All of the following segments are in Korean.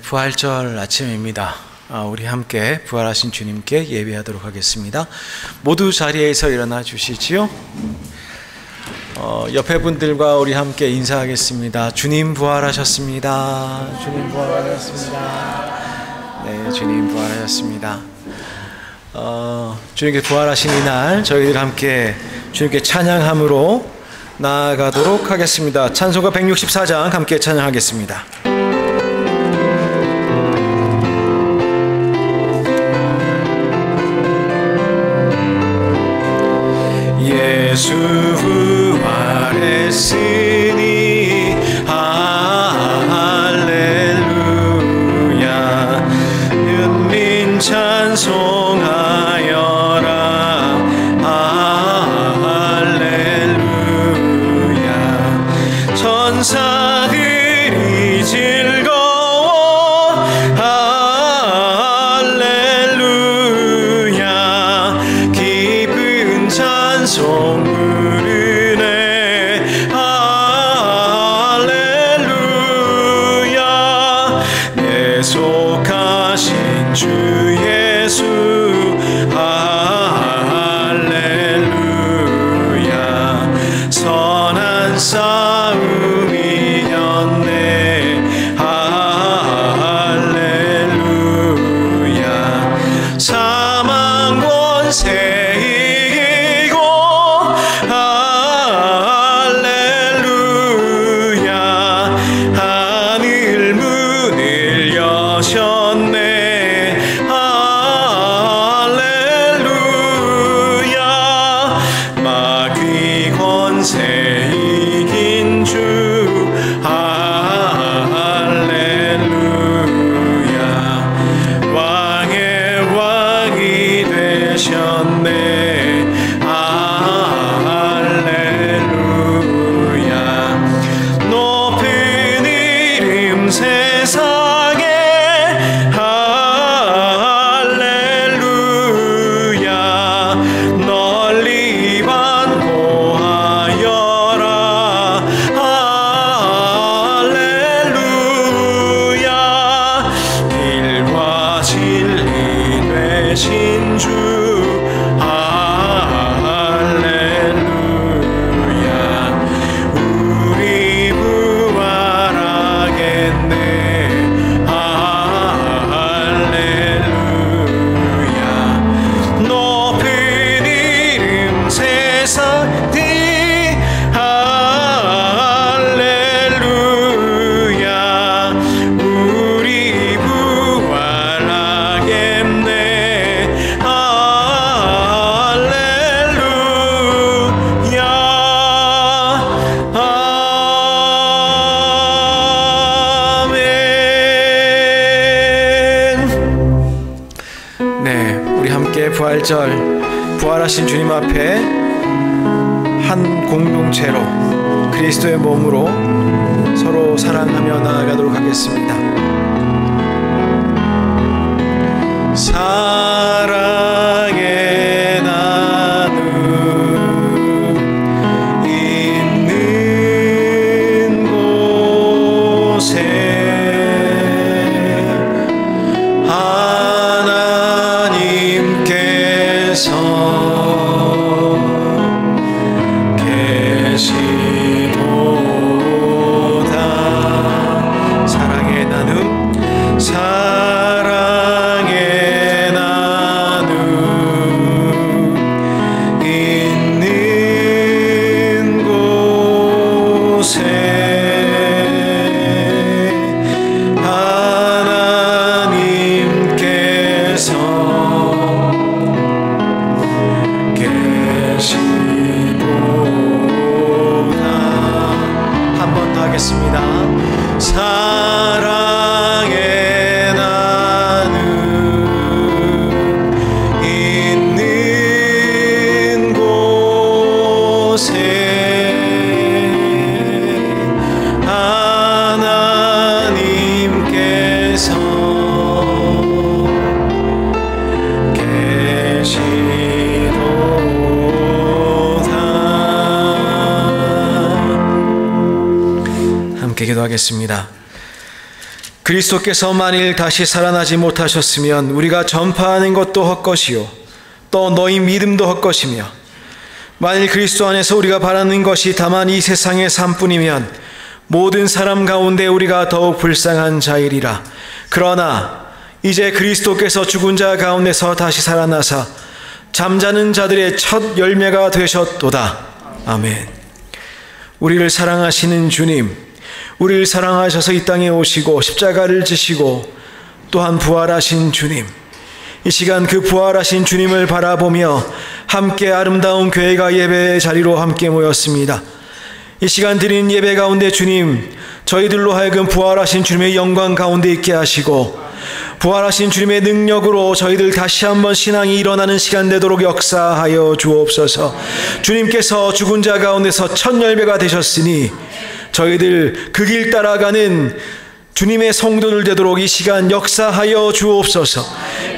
부활절 아침입니다. 우리 함께 부활하신 주님께 예배하도록 하겠습니다. 모두 자리에서 일어나 주시지요. 옆에 분들과 우리 함께 인사하겠습니다. 주님 부활하셨습니다. 주님 부활하셨습니다. 네, 주님 부활하셨습니다. 주님께 부활하신 이날 저희들 함께 주님께 찬양함으로 나아가도록 하겠습니다. 찬송가 164장 함께 찬양하겠습니다. 예수 부활했으니 할렐루야 은민 찬송하여라 할렐루야 천사들이 즐거워 할렐루야 기쁜 찬송 부르네 할렐루야 내 속하신 주 예수 할렐루야 선한 싸움 이겼네 할렐루야 사망 권세 부활하신 주님 앞에 한 공동체로 그리스도의 몸으로 서로 사랑하며 나아가도록 하겠습니다. 사랑의 나눔 있는 곳에 사랑의 함께 기도하겠습니다. 그리스도께서 만일 다시 살아나지 못하셨으면 우리가 전파하는 것도 헛것이요 또 너희 믿음도 헛것이며, 만일 그리스도 안에서 우리가 바라는 것이 다만 이 세상의 삶뿐이면 모든 사람 가운데 우리가 더욱 불쌍한 자이리라. 그러나 이제 그리스도께서 죽은 자 가운데서 다시 살아나사 잠자는 자들의 첫 열매가 되셨도다. 아멘. 우리를 사랑하시는 주님, 우리를 사랑하셔서 이 땅에 오시고 십자가를 지시고 또한 부활하신 주님, 이 시간 그 부활하신 주님을 바라보며 함께 아름다운 교회가 예배의 자리로 함께 모였습니다. 이 시간 드린 예배 가운데 주님, 저희들로 하여금 부활하신 주님의 영광 가운데 있게 하시고 부활하신 주님의 능력으로 저희들 다시 한번 신앙이 일어나는 시간 되도록 역사하여 주옵소서. 주님께서 죽은 자 가운데서 첫 열매가 되셨으니 저희들 그 길 따라가는 주님의 성도들 되도록 이 시간 역사하여 주옵소서.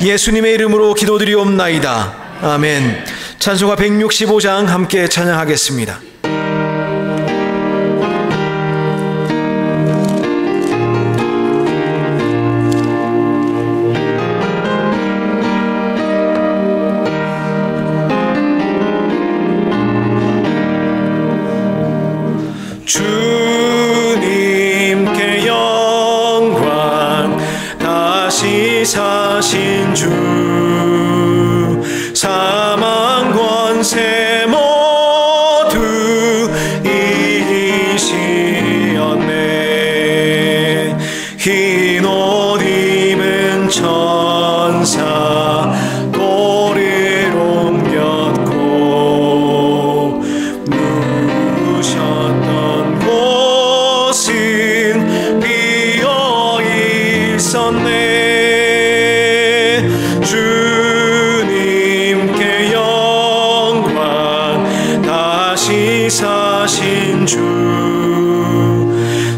예수님의 이름으로 기도드리옵나이다. 아멘. 찬송가 165장 함께 찬양하겠습니다. 주님께 영광, 다시 사신 주, 사망 권세 모두 이기시었네. 흰 옷 입은 천사 돌을 옮겼고 누우셨던 곳은 비어 있었네. 주님께 영광, 다시 사신 주,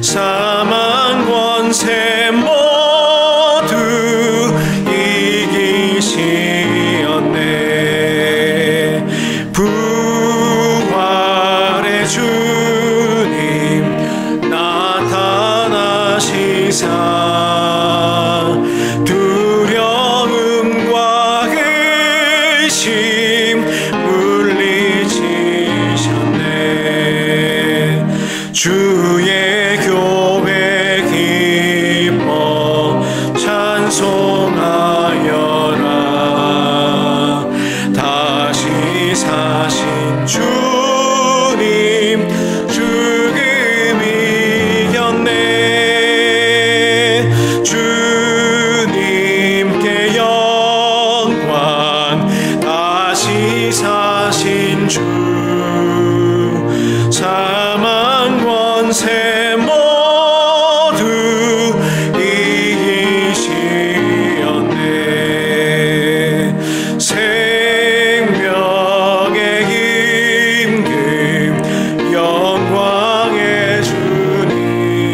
사망 권세 모두 이기시었네. 부활의 주님 나타나시사 두려움과 의심 물리치셨네. 주의 교회 기뻐 찬송하여라. 다시 사신 주님 죽음 이겼네. 주님께 영광, 다시 사신 주, 사망 권세 모두 이기시었네. 생명의 임금, 영광의 주님,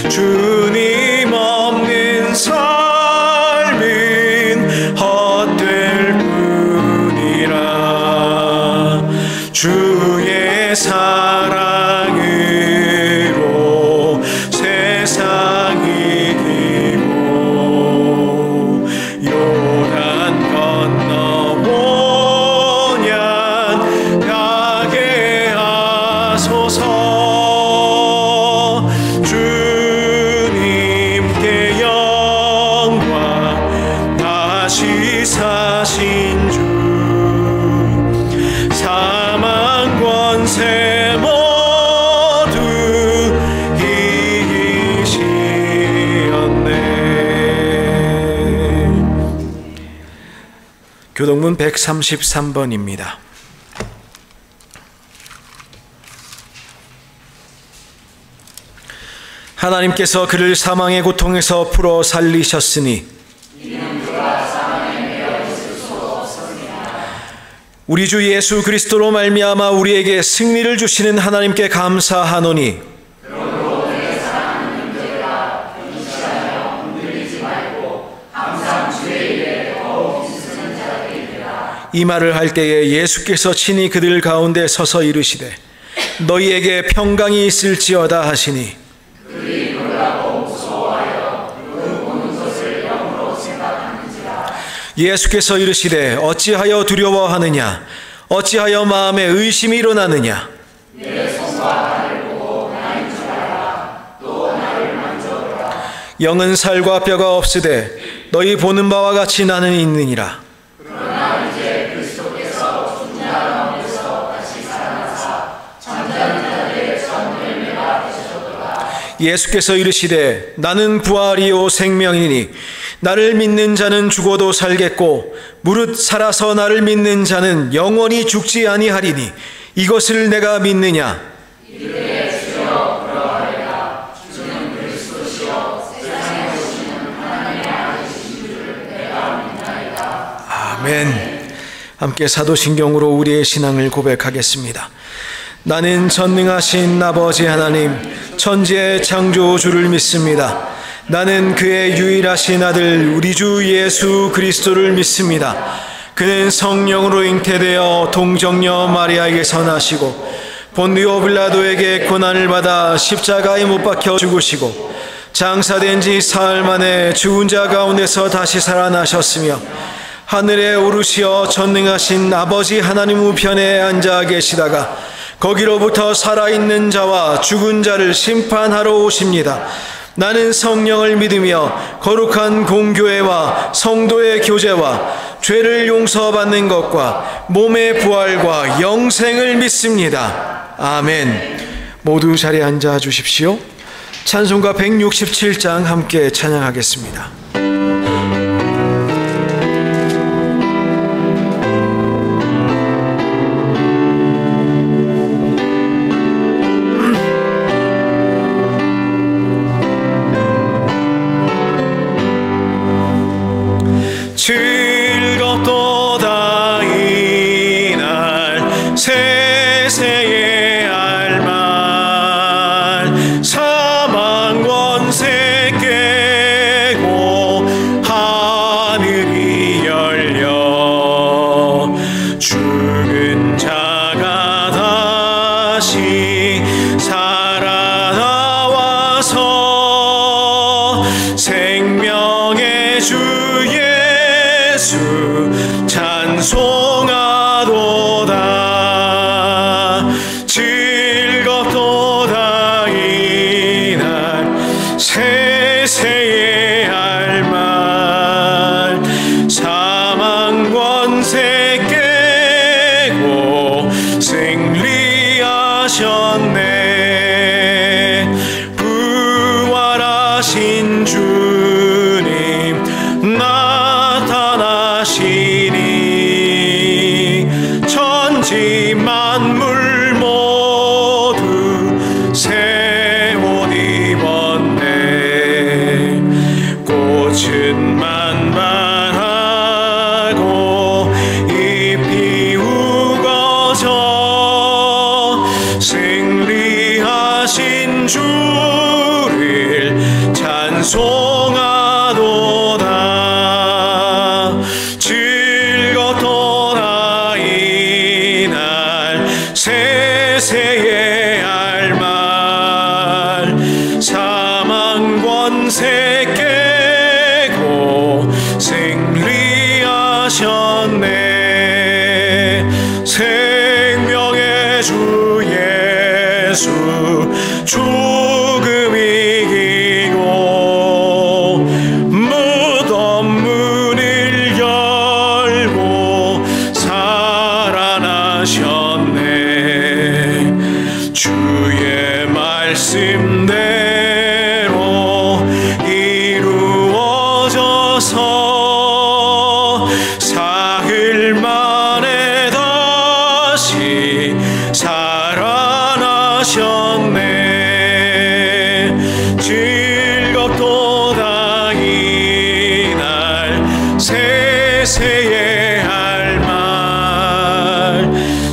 주님 없는 삶은 헛될 뿐이라. 주의 사랑으로 세상 이기고 요단 건너 본향 가게 하소서. 주님께 영광, 다시 사신 주, 사망 권세 모두 이기시었네. 교동문 133번입니다. 하나님께서 그를 사망의 고통에서 풀어 살리셨으니 우리 주 예수 그리스도로 말미암아 우리에게 승리를 주시는 하나님께 감사하노니 이 말을 할 때에 예수께서 친히 그들 가운데 서서 이르시되 너희에게 평강이 있을지어다 하시니 그들이 놀라고 예수께서 이르시되 어찌하여 두려워하느냐? 어찌하여 마음에 의심이 일어나느냐? 내 손과 나를 보고 나인 줄 알아. 또 나를 만져보라. 영은 살과 뼈가 없으되 너희 보는 바와 같이 나는 있느니라. 그러나 이제 그리스도께서 죽은 자 가운데서 다시 살아나사 잠자는 자들의 전 열매가 되셨도다. 예수께서 이르시되 나는 부활이요 생명이니 나를 믿는 자는 죽어도 살겠고 무릇 살아서 나를 믿는 자는 영원히 죽지 아니하리니 이것을 내가 믿느냐? 이르되 주여 그러하리라. 주는 그리스도시요 세상에 오시는 하나님의 아들이신 줄 내가 믿나이다. 아멘. 함께 사도신경으로 우리의 신앙을 고백하겠습니다. 나는 전능하신 아버지 하나님 천지의 창조주를 믿습니다. 나는 그의 유일하신 아들 우리 주 예수 그리스도를 믿습니다. 그는 성령으로 잉태되어 동정녀 마리아에게서 나시고 본디오 빌라도에게 고난을 받아 십자가에 못 박혀 죽으시고 장사된 지 사흘 만에 죽은 자 가운데서 다시 살아나셨으며 하늘에 오르시어 전능하신 아버지 하나님 우편에 앉아 계시다가 거기로부터 살아있는 자와 죽은 자를 심판하러 오십니다. 나는 성령을 믿으며 거룩한 공교회와 성도의 교제와 죄를 용서받는 것과 몸의 부활과 영생을 믿습니다. 아멘. 모두 자리에 앉아 주십시오. 찬송가 167장 함께 찬양하겠습니다. 즐겁도다 이날 세세의 알말 사망 권세 깨고 하늘이 열려 죽은 자가 다시 살아나와서 생명의 주 예수 찬송하도다. 즐겁도다 이날 세세의 알말 사망 권세 깨고 승리하셨네. 부활하신 주님 나타나시니 천지 만물 모두 새 옷 입었네. 꽃은 만발하고 잎이 우거져 승리하신 주를 찬송하도다. 즐겁도다 이날 세세의 알말 사망 권세 깨고 승리하셨네. 생명의 주 예수 죽음 이기고 무덤 문을 열고 살아나셨네. 주의 말씀대로 이루어져서 사흘 만에 다시 살아나셨네. 즐겁도다 이날 세세의 알말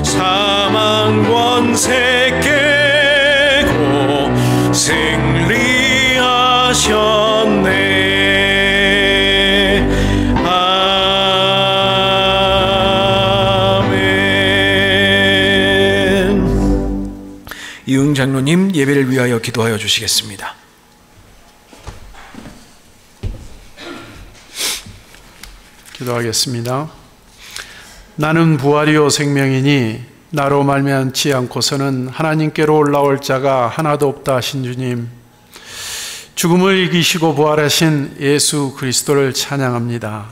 사망 권세 깨고 승리하셨네. 이응 장로님 예배를 위하여 기도하여 주시겠습니다. 기도하겠습니다. 나는 부활이요 생명이니 나로 말미암지 않고서는 하나님께로 올라올 자가 하나도 없다 하신 주님, 죽음을 이기시고 부활하신 예수 그리스도를 찬양합니다.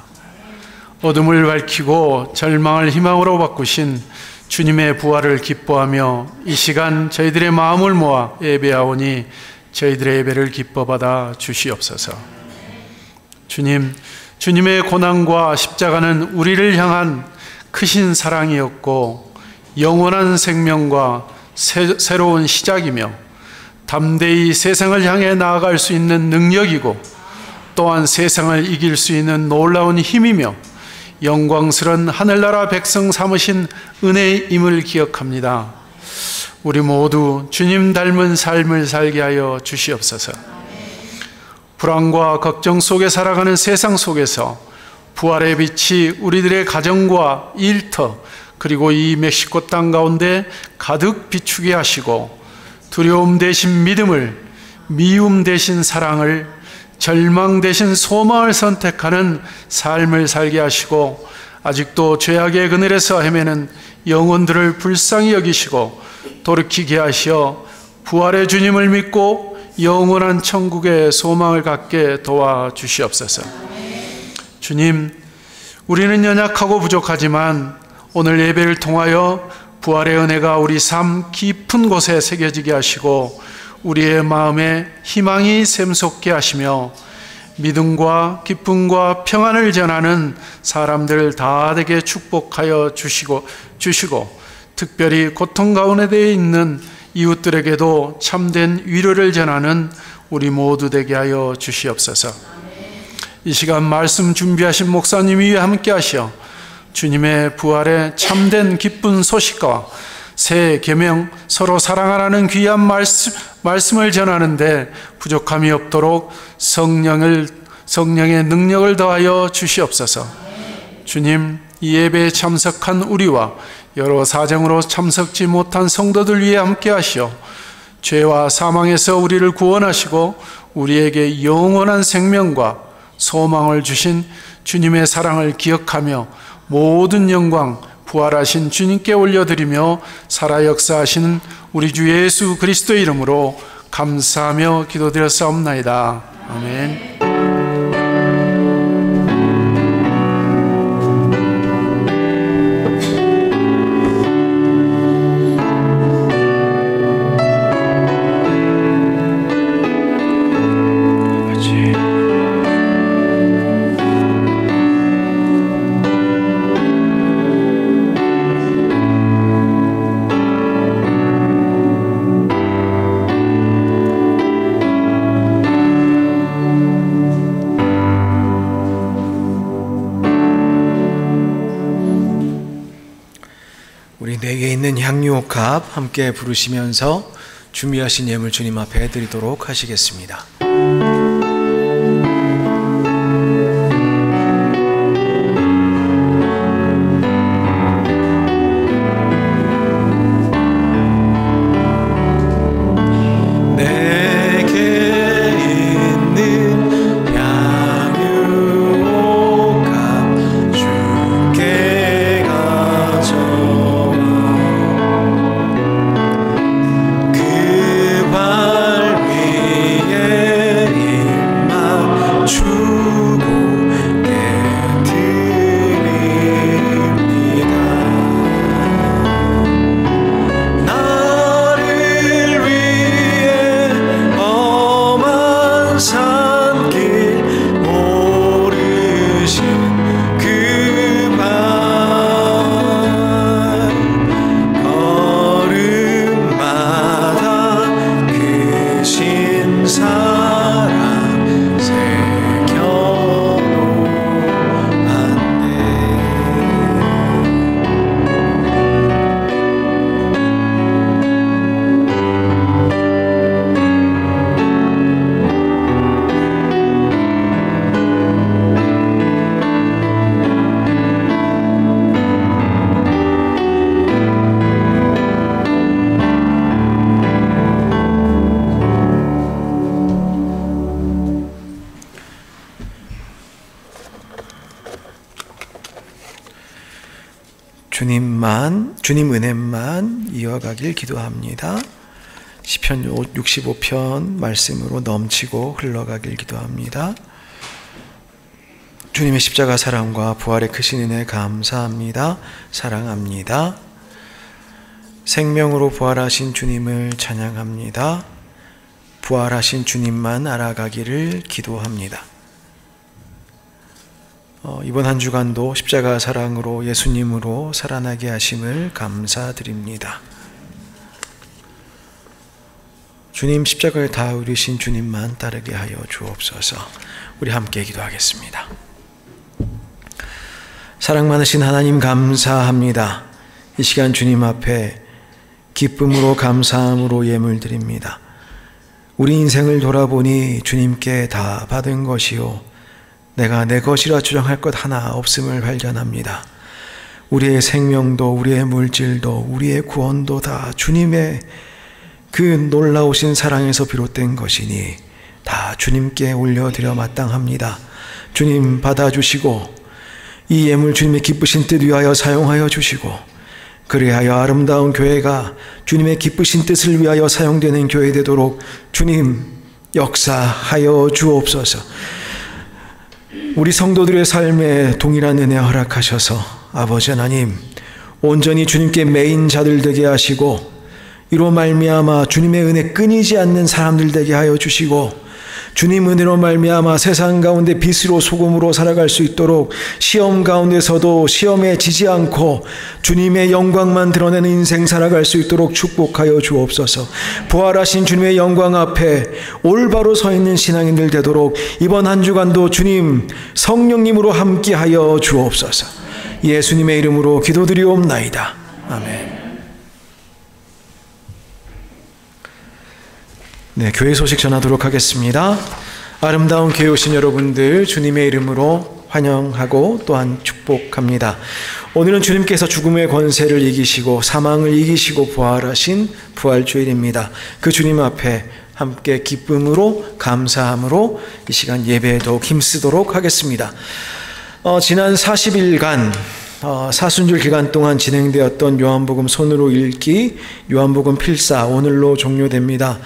어둠을 밝히고 절망을 희망으로 바꾸신 주님의 부활을 기뻐하며 이 시간 저희들의 마음을 모아 예배하오니 저희들의 예배를 기뻐받아 주시옵소서. 주님, 주님의 고난과 십자가는 우리를 향한 크신 사랑이었고 영원한 생명과 새로운 시작이며 담대히 세상을 향해 나아갈 수 있는 능력이고 또한 세상을 이길 수 있는 놀라운 힘이며 영광스러운 하늘나라 백성 삼으신 은혜임을 기억합니다. 우리 모두 주님 닮은 삶을 살게 하여 주시옵소서. 불안과 걱정 속에 살아가는 세상 속에서 부활의 빛이 우리들의 가정과 일터 그리고 이 멕시코 땅 가운데 가득 비추게 하시고 두려움 대신 믿음을, 미움 대신 사랑을, 절망 대신 소망을 선택하는 삶을 살게 하시고 아직도 죄악의 그늘에서 헤매는 영혼들을 불쌍히 여기시고 돌이키게 하시어 부활의 주님을 믿고 영원한 천국의 소망을 갖게 도와주시옵소서. 주님, 우리는 연약하고 부족하지만 오늘 예배를 통하여 부활의 은혜가 우리 삶 깊은 곳에 새겨지게 하시고 우리의 마음에 희망이 샘솟게 하시며 믿음과 기쁨과 평안을 전하는 사람들 다 되게 축복하여 주시고 특별히 고통 가운데 있는 이웃들에게도 참된 위로를 전하는 우리 모두 되게 하여 주시옵소서. 이 시간 말씀 준비하신 목사님이 함께 하시어 주님의 부활의 참된 기쁜 소식과 새 계명 서로 사랑하라는 귀한 말씀을 전하는데 부족함이 없도록 성령의 능력을 더하여 주시옵소서. 주님, 이 예배에 참석한 우리와 여러 사정으로 참석지 못한 성도들 위해 함께 하시어 죄와 사망에서 우리를 구원하시고 우리에게 영원한 생명과 소망을 주신 주님의 사랑을 기억하며 모든 영광 부활하신 주님께 올려드리며 살아 역사하시는 우리 주 예수 그리스도의 이름으로 감사하며 기도드렸사옵나이다. 아멘. 내게 있는 향유옥합 함께 부르시면서 준비하신 예물 주님 앞에 드리도록 하시겠습니다. 그 발 위에 주님 은혜만 이어가길 기도합니다. 시편 65편 말씀으로 넘치고 흘러가길 기도합니다. 주님의 십자가 사랑과 부활의 크신 은혜 감사합니다. 사랑합니다. 생명으로 부활하신 주님을 찬양합니다. 부활하신 주님만 알아가기를 기도합니다. 이번 한 주간도 십자가 사랑으로 예수님으로 살아나게 하심을 감사드립니다. 주님 십자가에 다 의리신 주님만 따르게 하여 주옵소서. 우리 함께 기도하겠습니다. 사랑 많으신 하나님 감사합니다. 이 시간 주님 앞에 기쁨으로 감사함으로 예물 드립니다. 우리 인생을 돌아보니 주님께 다 받은 것이요 내가 내 것이라 주장할 것 하나 없음을 발견합니다. 우리의 생명도 우리의 물질도 우리의 구원도 다 주님의 그 놀라우신 사랑에서 비롯된 것이니 다 주님께 올려드려 마땅합니다. 주님 받아주시고 이 예물 주님의 기쁘신 뜻 위하여 사용하여 주시고 그리하여 아름다운 교회가 주님의 기쁘신 뜻을 위하여 사용되는 교회 되도록 주님 역사하여 주옵소서. 우리 성도들의 삶에 동일한 은혜 허락하셔서 아버지 하나님 온전히 주님께 매인 자들 되게 하시고 이로 말미암아 주님의 은혜 끊이지 않는 사람들 되게 하여 주시고 주님 은혜로 말미암아 세상 가운데 빛으로 소금으로 살아갈 수 있도록 시험 가운데서도 시험에 지지 않고 주님의 영광만 드러내는 인생 살아갈 수 있도록 축복하여 주옵소서. 부활하신 주님의 영광 앞에 올바로 서 있는 신앙인들 되도록 이번 한 주간도 주님 성령님으로 함께하여 주옵소서. 예수님의 이름으로 기도드리옵나이다. 아멘. 네, 교회 소식 전하도록 하겠습니다. 아름다운 교회 오신 여러분들 주님의 이름으로 환영하고 또한 축복합니다. 오늘은 주님께서 죽음의 권세를 이기시고 사망을 이기시고 부활하신 부활주일입니다. 그 주님 앞에 함께 기쁨으로 감사함으로 이 시간 예배에 더욱 힘쓰도록 하겠습니다. 지난 40일간 사순절 기간 동안 진행되었던 요한복음 손으로 읽기 요한복음 필사 오늘로 종료됩니다.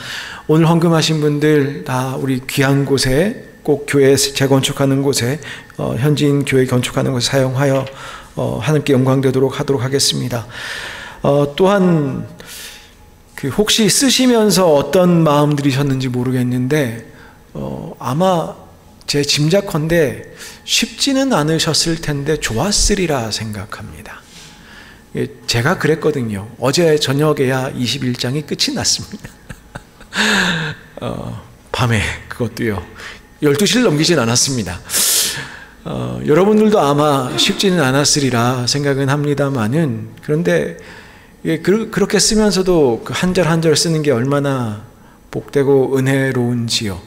오늘 헌금하신 분들 다 우리 귀한 곳에 꼭 교회 재건축하는 곳에 현지인 교회 건축하는 곳에 사용하여 하나님께 영광되도록 하도록 하겠습니다. 또한 혹시 쓰시면서 어떤 마음 들이셨는지 모르겠는데 아마 제 짐작컨대 쉽지는 않으셨을 텐데 좋았으리라 생각합니다. 제가 그랬거든요. 어제 저녁에야 21장이 끝이 났습니다. 밤에 그것도요 12시를 넘기진 않았습니다. 여러분들도 아마 쉽지는 않았으리라 생각은 합니다만은 그런데 그렇게 쓰면서도 그 한 절 한 절 쓰는 게 얼마나 복되고 은혜로운지요.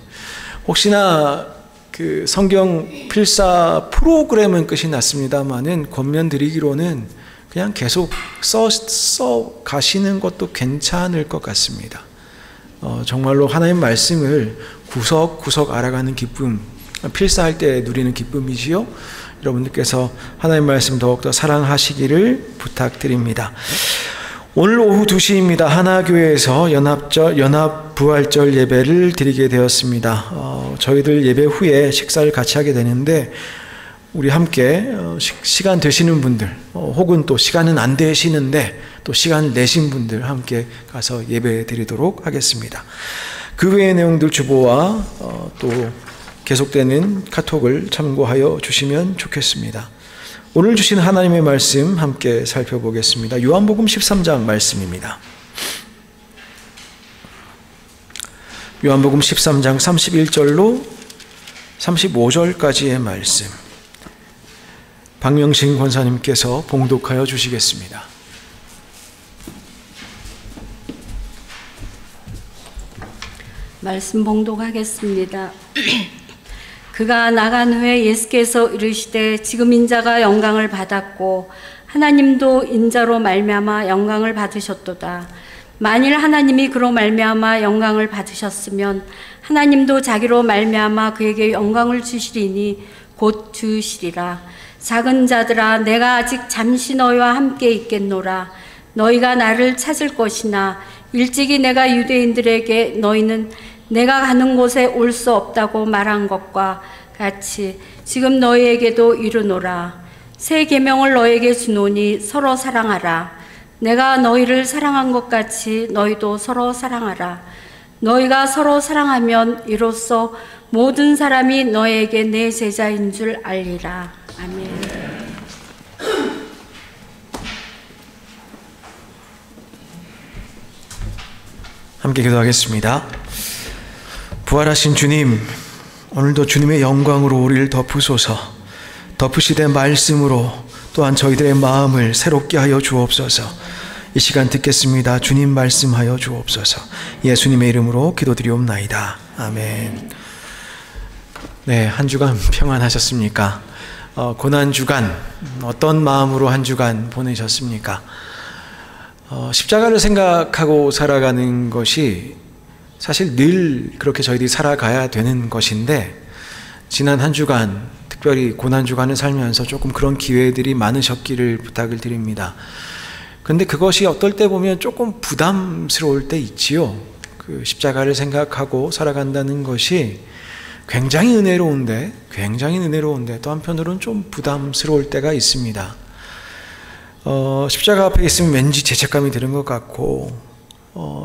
혹시나 그 성경 필사 프로그램은 끝이 났습니다만은 권면 드리기로는 그냥 계속 써 가시는 것도 괜찮을 것 같습니다. 정말로 하나님 말씀을 구석구석 알아가는 기쁨, 필사할 때 누리는 기쁨이지요. 여러분들께서 하나님 말씀 더욱더 사랑하시기를 부탁드립니다. 오늘 오후 2시입니다. 하나교회에서 연합부활절 예배를 드리게 되었습니다. 저희들 예배 후에 식사를 같이 하게 되는데 우리 함께 시간 되시는 분들 혹은 또 시간은 안 되시는데 또 시간을 내신 분들 함께 가서 예배 드리도록 하겠습니다. 그 외의 내용들 주보와 또 계속되는 카톡을 참고하여 주시면 좋겠습니다. 오늘 주신 하나님의 말씀 함께 살펴보겠습니다. 요한복음 13장 말씀입니다. 요한복음 13장 31절로 35절까지의 말씀 박명신 권사님께서 봉독하여 주시겠습니다. 말씀 봉독하겠습니다. 그가 나간 후에 예수께서 이르시되 지금 인자가 영광을 받았고 하나님도 인자로 말미암아 영광을 받으셨도다. 만일 하나님이 그로 말미암아 영광을 받으셨으면 하나님도 자기로 말미암아 그에게 영광을 주시리니 곧 주시리라. 작은 자들아, 내가 아직 잠시 너희와 함께 있겠노라. 너희가 나를 찾을 것이나 일찍이 내가 유대인들에게 너희는 내가 가는 곳에 올 수 없다고 말한 것과 같이 지금 너희에게도 이르노라. 새 계명을 너희에게 주노니 서로 사랑하라. 내가 너희를 사랑한 것 같이 너희도 서로 사랑하라. 너희가 서로 사랑하면 이로써 모든 사람이 너희에게 내 제자인 줄 알리라. 아멘. 함께 기도하겠습니다. 부활하신 주님, 오늘도 주님의 영광으로 우리를 덮으소서. 덮으시되 말씀으로 또한 저희들의 마음을 새롭게 하여 주옵소서. 이 시간 듣겠습니다. 주님 말씀하여 주옵소서. 예수님의 이름으로 기도드리옵나이다. 아멘. 네, 한 주간 평안하셨습니까? 고난주간 어떤 마음으로 한 주간 보내셨습니까? 십자가를 생각하고 살아가는 것이 사실 늘 그렇게 저희들이 살아가야 되는 것인데, 지난 한 주간 특별히 고난주간을 살면서 조금 그런 기회들이 많으셨기를 부탁을 드립니다. 그런데 그것이 어떨 때 보면 조금 부담스러울 때 있지요. 그 십자가를 생각하고 살아간다는 것이 굉장히 은혜로운데 또 한편으로는 좀 부담스러울 때가 있습니다. 십자가 앞에 있으면 왠지 죄책감이 드는 것 같고,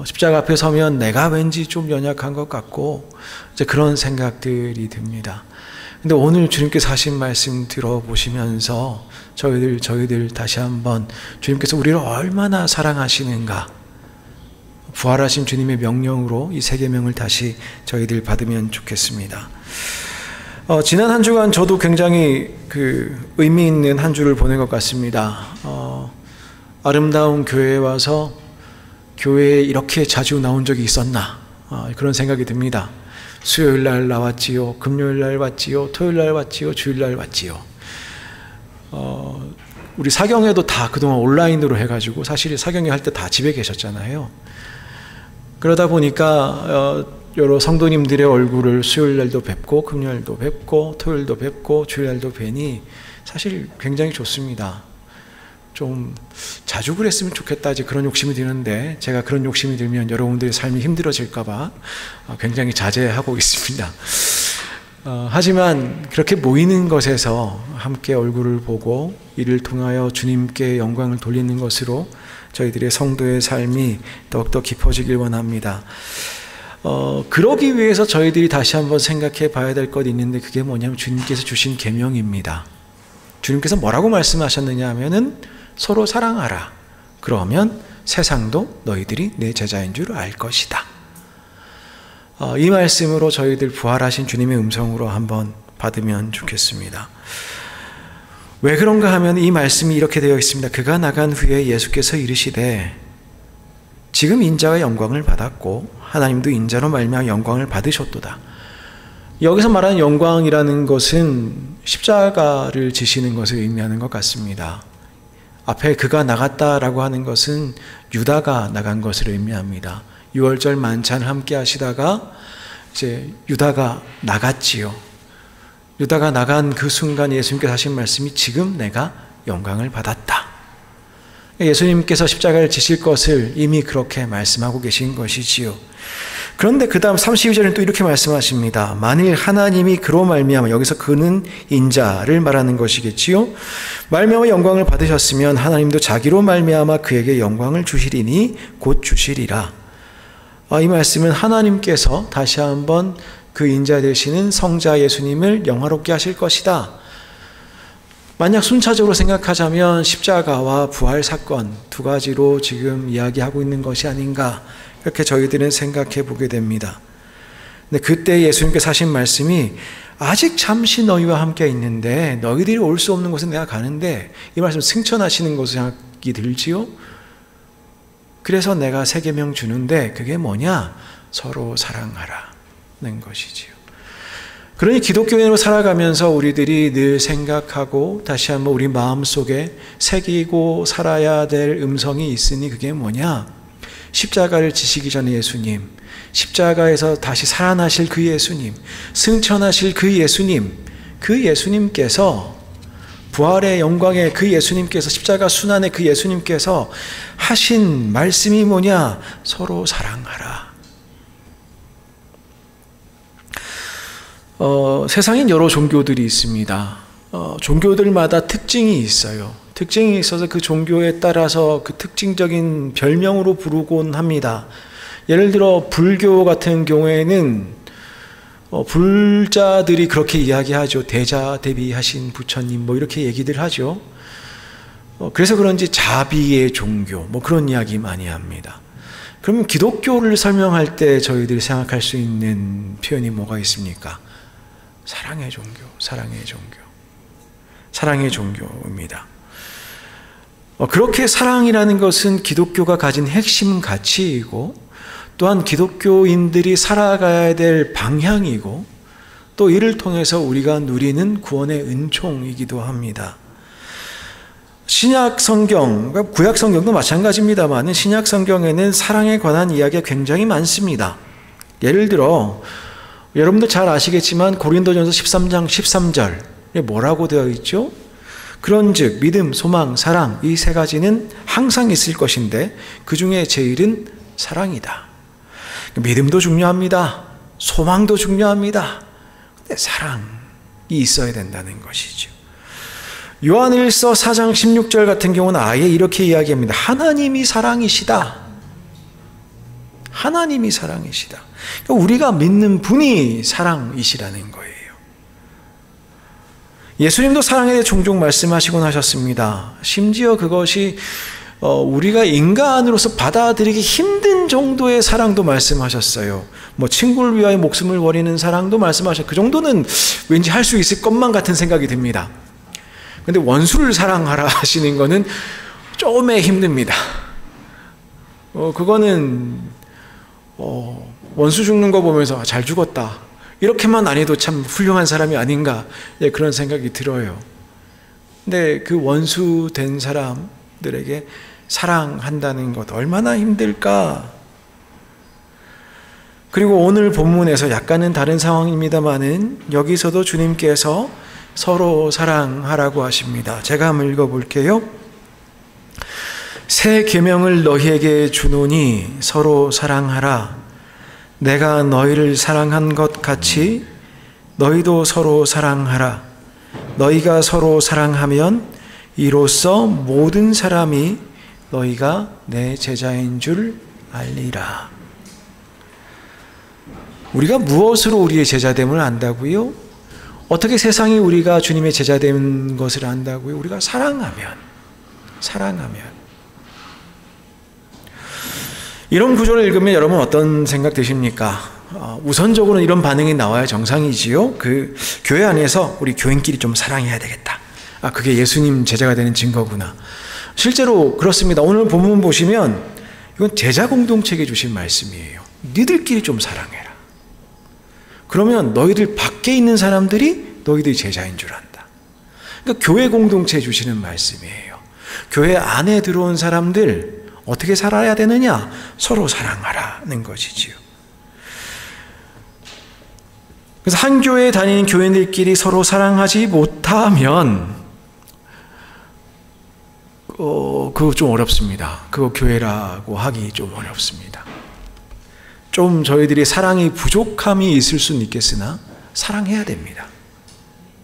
십자가 앞에 서면 내가 왠지 좀 연약한 것 같고, 이제 그런 생각들이 듭니다. 근데 오늘 주님께서 하신 말씀 들어보시면서 저희들 다시 한번 주님께서 우리를 얼마나 사랑하시는가, 부활하신 주님의 명령으로 이 세 계명을 다시 저희들 받으면 좋겠습니다. 지난 한 주간 저도 굉장히 의미 있는 한 주를 보낸 것 같습니다. 아름다운 교회에 와서 교회에 이렇게 자주 나온 적이 있었나, 그런 생각이 듭니다. 수요일 날 나왔지요, 금요일 날 왔지요, 토요일 날 왔지요, 주일 날 왔지요. 우리 사경회도 다 그동안 온라인으로 해가지고 사실 사경회 할 때 다 집에 계셨잖아요. 그러다 보니까 여러 성도님들의 얼굴을 수요일 날도 뵙고, 금요일도 뵙고, 토요일도 뵙고, 주일 날도 뵈니 사실 굉장히 좋습니다. 좀 자주 그랬으면 좋겠다, 이제 그런 욕심이 드는데, 제가 그런 욕심이 들면 여러분들의 삶이 힘들어질까봐 굉장히 자제하고 있습니다. 하지만 그렇게 모이는 것에서 함께 얼굴을 보고 이를 통하여 주님께 영광을 돌리는 것으로 저희들의 성도의 삶이 더욱더 깊어지길 원합니다. 그러기 위해서 저희들이 다시 한번 생각해 봐야 될 것 있는데, 그게 뭐냐면 주님께서 주신 계명입니다. 주님께서 뭐라고 말씀하셨느냐 하면은 서로 사랑하라. 그러면 세상도 너희들이 내 제자인 줄 알 것이다. 이 말씀으로 저희들 부활하신 주님의 음성으로 한번 받으면 좋겠습니다. 왜 그런가 하면 이 말씀이 이렇게 되어 있습니다. 그가 나간 후에 예수께서 이르시되 지금 인자가 영광을 받았고 하나님도 인자로 말미암아 영광을 받으셨도다. 여기서 말하는 영광이라는 것은 십자가를 지시는 것을 의미하는 것 같습니다. 앞에 그가 나갔다라고 하는 것은 유다가 나간 것을 의미합니다. 6월절 만찬을 함께 하시다가 이제 유다가 나갔지요. 유다가 나간 그 순간 예수님께서 하신 말씀이 지금 내가 영광을 받았다. 예수님께서 십자가를 지실 것을 이미 그렇게 말씀하고 계신 것이지요. 그런데 그 다음 32절은 또 이렇게 말씀하십니다. 만일 하나님이 그로 말미암아, 여기서 그는 인자를 말하는 것이겠지요. 말미암아 영광을 받으셨으면 하나님도 자기로 말미암아 그에게 영광을 주시리니 곧 주시리라. 이 말씀은 하나님께서 다시 한번 그 인자 되시는 성자 예수님을 영화롭게 하실 것이다. 만약 순차적으로 생각하자면 십자가와 부활 사건 두 가지로 지금 이야기하고 있는 것이 아닌가, 이렇게 저희들은 생각해 보게 됩니다. 근데 그때 예수님께서 하신 말씀이 아직 잠시 너희와 함께 있는데 너희들이 올 수 없는 곳에 내가 가는데, 이 말씀 승천하시는 것으로 생각이 들지요. 그래서 내가 새 계명 주는데 그게 뭐냐? 서로 사랑하라는 것이지요. 그러니 기독교인으로 살아가면서 우리들이 늘 생각하고 다시 한번 우리 마음속에 새기고 살아야 될 음성이 있으니, 그게 뭐냐? 십자가를 지시기 전에 예수님, 십자가에서 다시 살아나실 그 예수님, 승천하실 그 예수님, 그 예수님께서 부활의 영광의 그 예수님께서, 십자가 순환의 그 예수님께서 하신 말씀이 뭐냐? 서로 사랑하라. 세상엔 여러 종교들이 있습니다. 종교들마다 특징이 있어요. 특징이 있어서 그 종교에 따라서 그 특징적인 별명으로 부르곤 합니다. 예를 들어 불교 같은 경우에는 불자들이 그렇게 이야기하죠. 대자대비하신 부처님 뭐 이렇게 얘기들 하죠. 그래서 그런지 자비의 종교 뭐 그런 이야기 많이 합니다. 그러면 기독교를 설명할 때 저희들이 생각할 수 있는 표현이 뭐가 있습니까? 사랑의 종교, 사랑의 종교, 사랑의 종교입니다. 그렇게 사랑이라는 것은 기독교가 가진 핵심 가치이고 또한 기독교인들이 살아가야 될 방향이고 또 이를 통해서 우리가 누리는 구원의 은총이기도 합니다. 신약 성경, 구약 성경도 마찬가지입니다만 신약 성경에는 사랑에 관한 이야기가 굉장히 많습니다. 예를 들어 여러분도 잘 아시겠지만 고린도전서 13장 13절에 뭐라고 되어 있죠? 그런즉 믿음, 소망, 사랑 이 세 가지는 항상 있을 것인데 그 중에 제일은 사랑이다. 믿음도 중요합니다. 소망도 중요합니다. 근데 사랑이 있어야 된다는 것이죠. 요한일서 4장 16절 같은 경우는 아예 이렇게 이야기합니다. 하나님이 사랑이시다. 하나님이 사랑이시다. 그러니까 우리가 믿는 분이 사랑이시라는 거예요. 예수님도 사랑에 대해 종종 말씀하시곤 하셨습니다. 심지어 그것이 우리가 인간으로서 받아들이기 힘든 정도의 사랑도 말씀하셨어요. 뭐 친구를 위하여 목숨을 버리는 사랑도 말씀하셨어요. 그 정도는 왠지 할 수 있을 것만 같은 생각이 듭니다. 근데 원수를 사랑하라 하시는 거는 조금 힘듭니다. 그거는 원수 죽는 거 보면서 잘 죽었다 이렇게만 안 해도 참 훌륭한 사람이 아닌가 그런 생각이 들어요. 근데 그 원수 된 사람들에게 사랑한다는 것 얼마나 힘들까. 그리고 오늘 본문에서 약간은 다른 상황입니다만은 여기서도 주님께서 서로 사랑하라고 하십니다. 제가 한번 읽어볼게요. 새 계명을 너희에게 주노니 서로 사랑하라. 내가 너희를 사랑한 것 같이 너희도 서로 사랑하라. 너희가 서로 사랑하면 이로써 모든 사람이 너희가 내 제자인 줄 알리라. 우리가 무엇으로 우리의 제자됨을 안다고요? 어떻게 세상이 우리가 주님의 제자된 것을 안다고요? 우리가 사랑하면. 이런 구조를 읽으면 여러분 어떤 생각 드십니까? 우선적으로는 이런 반응이 나와야 정상이지요. 그 교회 안에서 우리 교인끼리 좀 사랑해야 되겠다. 그게 예수님 제자가 되는 증거구나. 실제로 그렇습니다. 오늘 본문 보시면 이건 제자 공동체에게 주신 말씀이에요. 니들끼리 좀 사랑해라. 그러면 너희들 밖에 있는 사람들이 너희들이 제자인 줄 안다. 그러니까 교회 공동체에 주시는 말씀이에요. 교회 안에 들어온 사람들 어떻게 살아야 되느냐? 서로 사랑하라는 것이지요. 그래서 한 교회에 다니는 교인들끼리 서로 사랑하지 못하면 그거 좀 어렵습니다. 그거 교회라고 하기 좀 어렵습니다. 좀 저희들이 사랑이 부족함이 있을 수는 있겠으나 사랑해야 됩니다.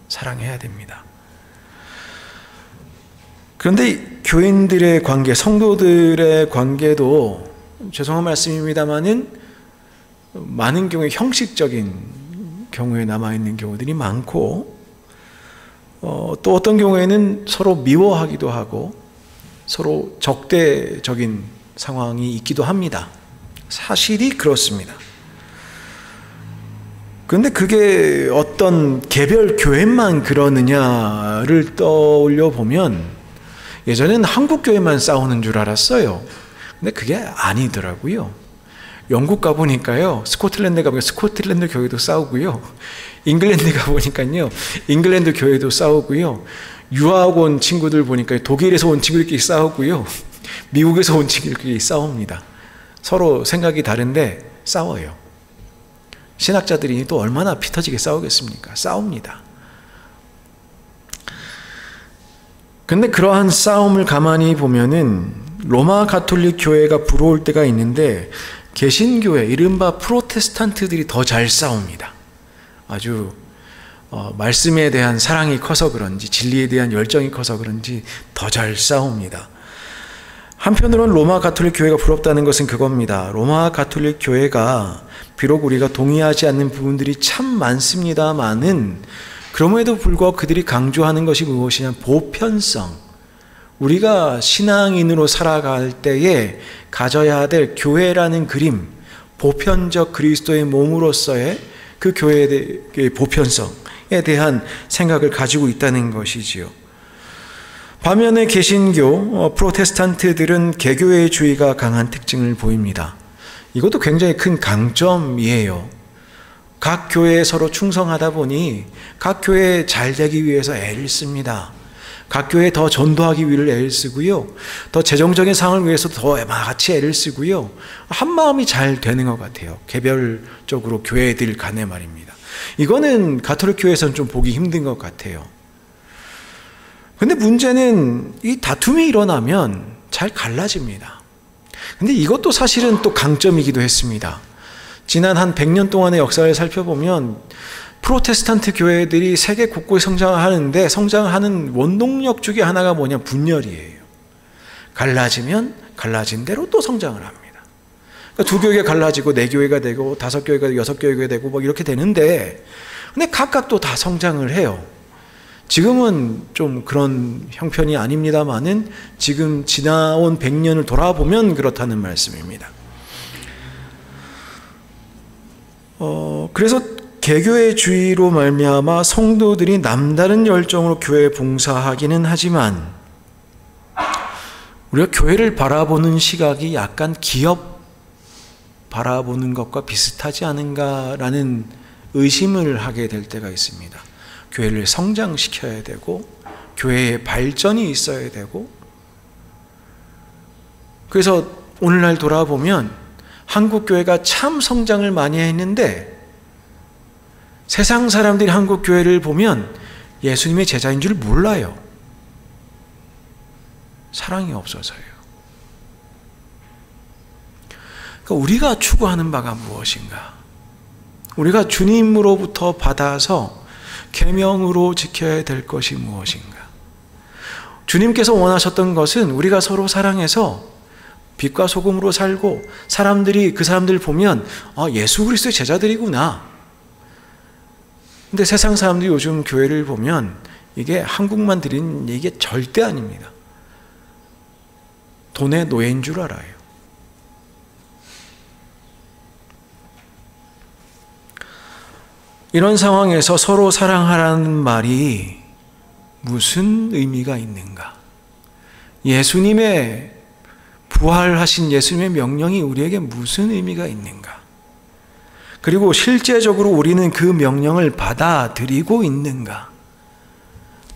사랑해야 됩니다. 그런데 교인들의 관계, 성도들의 관계도 죄송한 말씀입니다만은 많은 경우에 형식적인 경우에 남아있는 경우들이 많고 또 어떤 경우에는 서로 미워하기도 하고 서로 적대적인 상황이 있기도 합니다. 사실이 그렇습니다. 그런데 그게 어떤 개별 교회만 그러느냐를 떠올려 보면 예전에는 한국 교회만 싸우는 줄 알았어요. 근데 그게 아니더라고요. 영국 가보니까요, 스코틀랜드 가보니까 스코틀랜드 교회도 싸우고요, 잉글랜드 가보니까요, 잉글랜드 교회도 싸우고요, 유학 온 친구들 보니까 독일에서 온 친구들끼리 싸우고요, 미국에서 온 친구들끼리 싸웁니다. 서로 생각이 다른데 싸워요. 신학자들이 또 얼마나 피 터지게 싸우겠습니까? 싸웁니다. 근데 그러한 싸움을 가만히 보면은 로마 가톨릭 교회가 부러울 때가 있는데 개신교회, 이른바 프로테스탄트들이 더 잘 싸웁니다. 아주 말씀에 대한 사랑이 커서 그런지, 진리에 대한 열정이 커서 그런지 더 잘 싸웁니다. 한편으로는 로마 가톨릭 교회가 부럽다는 것은 그겁니다. 로마 가톨릭 교회가 비록 우리가 동의하지 않는 부분들이 참 많습니다만은 그럼에도 불구하고 그들이 강조하는 것이 무엇이냐면 보편성. 우리가 신앙인으로 살아갈 때에 가져야 될 교회라는 그림, 보편적 그리스도의 몸으로서의 그 교회의 보편성에 대한 생각을 가지고 있다는 것이지요. 반면에 개신교, 프로테스탄트들은 개교회주의가 강한 특징을 보입니다. 이것도 굉장히 큰 강점이에요. 각 교회에 서로 충성하다 보니 각 교회에 잘 되기 위해서 애를 씁니다. 각 교회에 더 전도하기 위해 애를 쓰고요. 더 재정적인 상황을 위해서 더 같이 애를 쓰고요. 한마음이 잘 되는 것 같아요. 개별적으로 교회들 간에 말입니다. 이거는 가톨릭 교회에서는 좀 보기 힘든 것 같아요. 근데 문제는 이 다툼이 일어나면 잘 갈라집니다. 근데 이것도 사실은 또 강점이기도 했습니다. 지난 한 100년 동안의 역사를 살펴보면 프로테스탄트 교회들이 세계 곳곳에 성장하는데 성장하는 원동력 중에 하나가 뭐냐? 분열이에요. 갈라지면 갈라진 대로 또 성장을 합니다. 그러니까 2교회가 갈라지고 4교회가 되고 5교회가 되고 6교회가 되고 뭐 이렇게 되는데 근데 각각 또 다 성장을 해요. 지금은 좀 그런 형편이 아닙니다만은 지금 지나온 100년을 돌아보면 그렇다는 말씀입니다. 그래서 개교회주의로 말미암아 성도들이 남다른 열정으로 교회에 봉사하기는 하지만 우리가 교회를 바라보는 시각이 약간 기업 바라보는 것과 비슷하지 않은가라는 의심을 하게 될 때가 있습니다. 교회를 성장시켜야 되고 교회의 발전이 있어야 되고 그래서 오늘날 돌아보면 한국 교회가 참 성장을 많이 했는데 세상 사람들이 한국 교회를 보면 예수님의 제자인 줄 몰라요. 사랑이 없어서요. 그러니까 우리가 추구하는 바가 무엇인가? 우리가 주님으로부터 받아서 계명으로 지켜야 될 것이 무엇인가? 주님께서 원하셨던 것은 우리가 서로 사랑해서 빛과 소금으로 살고 사람들이 그 사람들을 보면 예수 그리스도의 제자들이구나. 근데 세상 사람들이 요즘 교회를 보면 이게 한국만 드린 이게 절대 아닙니다. 돈의 노예인 줄 알아요. 이런 상황에서 서로 사랑하라는 말이 무슨 의미가 있는가? 예수님의 부활하신 예수님의 명령이 우리에게 무슨 의미가 있는가? 그리고 실제적으로 우리는 그 명령을 받아들이고 있는가?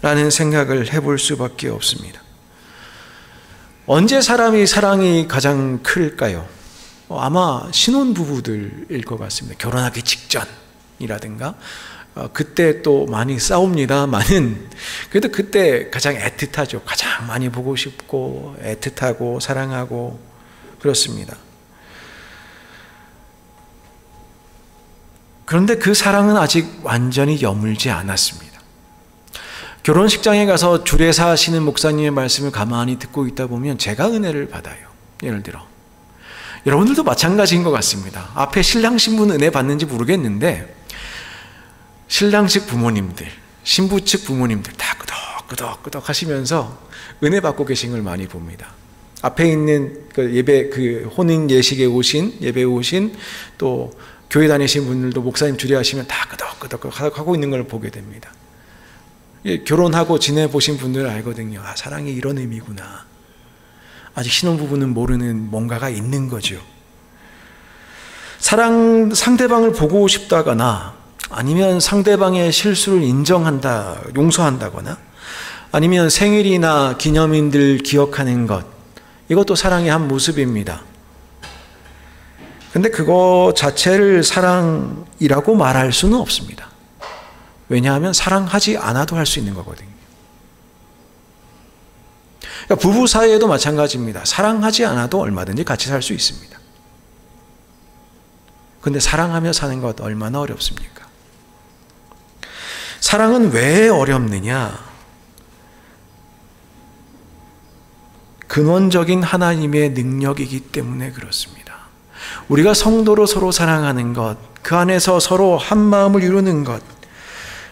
라는 생각을 해볼 수밖에 없습니다. 언제 사랑이 가장 클까요? 아마 신혼부부들일 것 같습니다. 결혼하기 직전이라든가 그때 또 많이 싸웁니다만은 그래도 그때 가장 애틋하죠. 가장 많이 보고 싶고 애틋하고 사랑하고 그렇습니다. 그런데 그 사랑은 아직 완전히 여물지 않았습니다. 결혼식장에 가서 주례사 하시는 목사님의 말씀을 가만히 듣고 있다 보면 제가 은혜를 받아요. 예를 들어 여러분들도 마찬가지인 것 같습니다. 앞에 신랑 신부는 은혜 받는지 모르겠는데 신랑 측 부모님들, 신부 측 부모님들 다 끄덕끄덕 하시면서 은혜 받고 계신 걸 많이 봅니다. 앞에 있는 그 예배, 그 혼인 예식에 오신, 예배에 오신 또 교회 다니신 분들도 목사님 주례하시면 다 끄덕끄덕 하고 있는 걸 보게 됩니다. 결혼하고 지내보신 분들은 알거든요. 사랑이 이런 의미구나. 아직 신혼부부는 모르는 뭔가가 있는 거죠. 상대방을 보고 싶다거나 아니면 상대방의 실수를 인정한다, 용서한다거나 아니면 생일이나 기념일들 기억하는 것, 이것도 사랑의 한 모습입니다. 근데 그거 자체를 사랑이라고 말할 수는 없습니다. 왜냐하면 사랑하지 않아도 할 수 있는 거거든요. 그러니까 부부 사이에도 마찬가지입니다. 사랑하지 않아도 얼마든지 같이 살 수 있습니다. 그런데 사랑하며 사는 것 얼마나 어렵습니까? 사랑은 왜 어렵느냐? 근원적인 하나님의 능력이기 때문에 그렇습니다. 우리가 성도로 서로 사랑하는 것, 그 안에서 서로 한 마음을 이루는 것,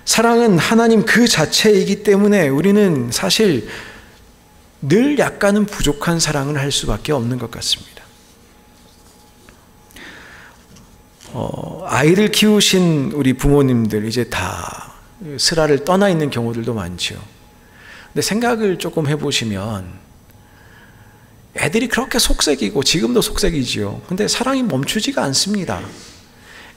사랑은 하나님 그 자체이기 때문에 우리는 사실 늘 약간은 부족한 사랑을 할 수밖에 없는 것 같습니다. 아이를 키우신 우리 부모님들 이제 다 슬하를 떠나 있는 경우들도 많죠. 근데 생각을 조금 해보시면 애들이 그렇게 속색이고 지금도 속색이지요. 근데 사랑이 멈추지가 않습니다.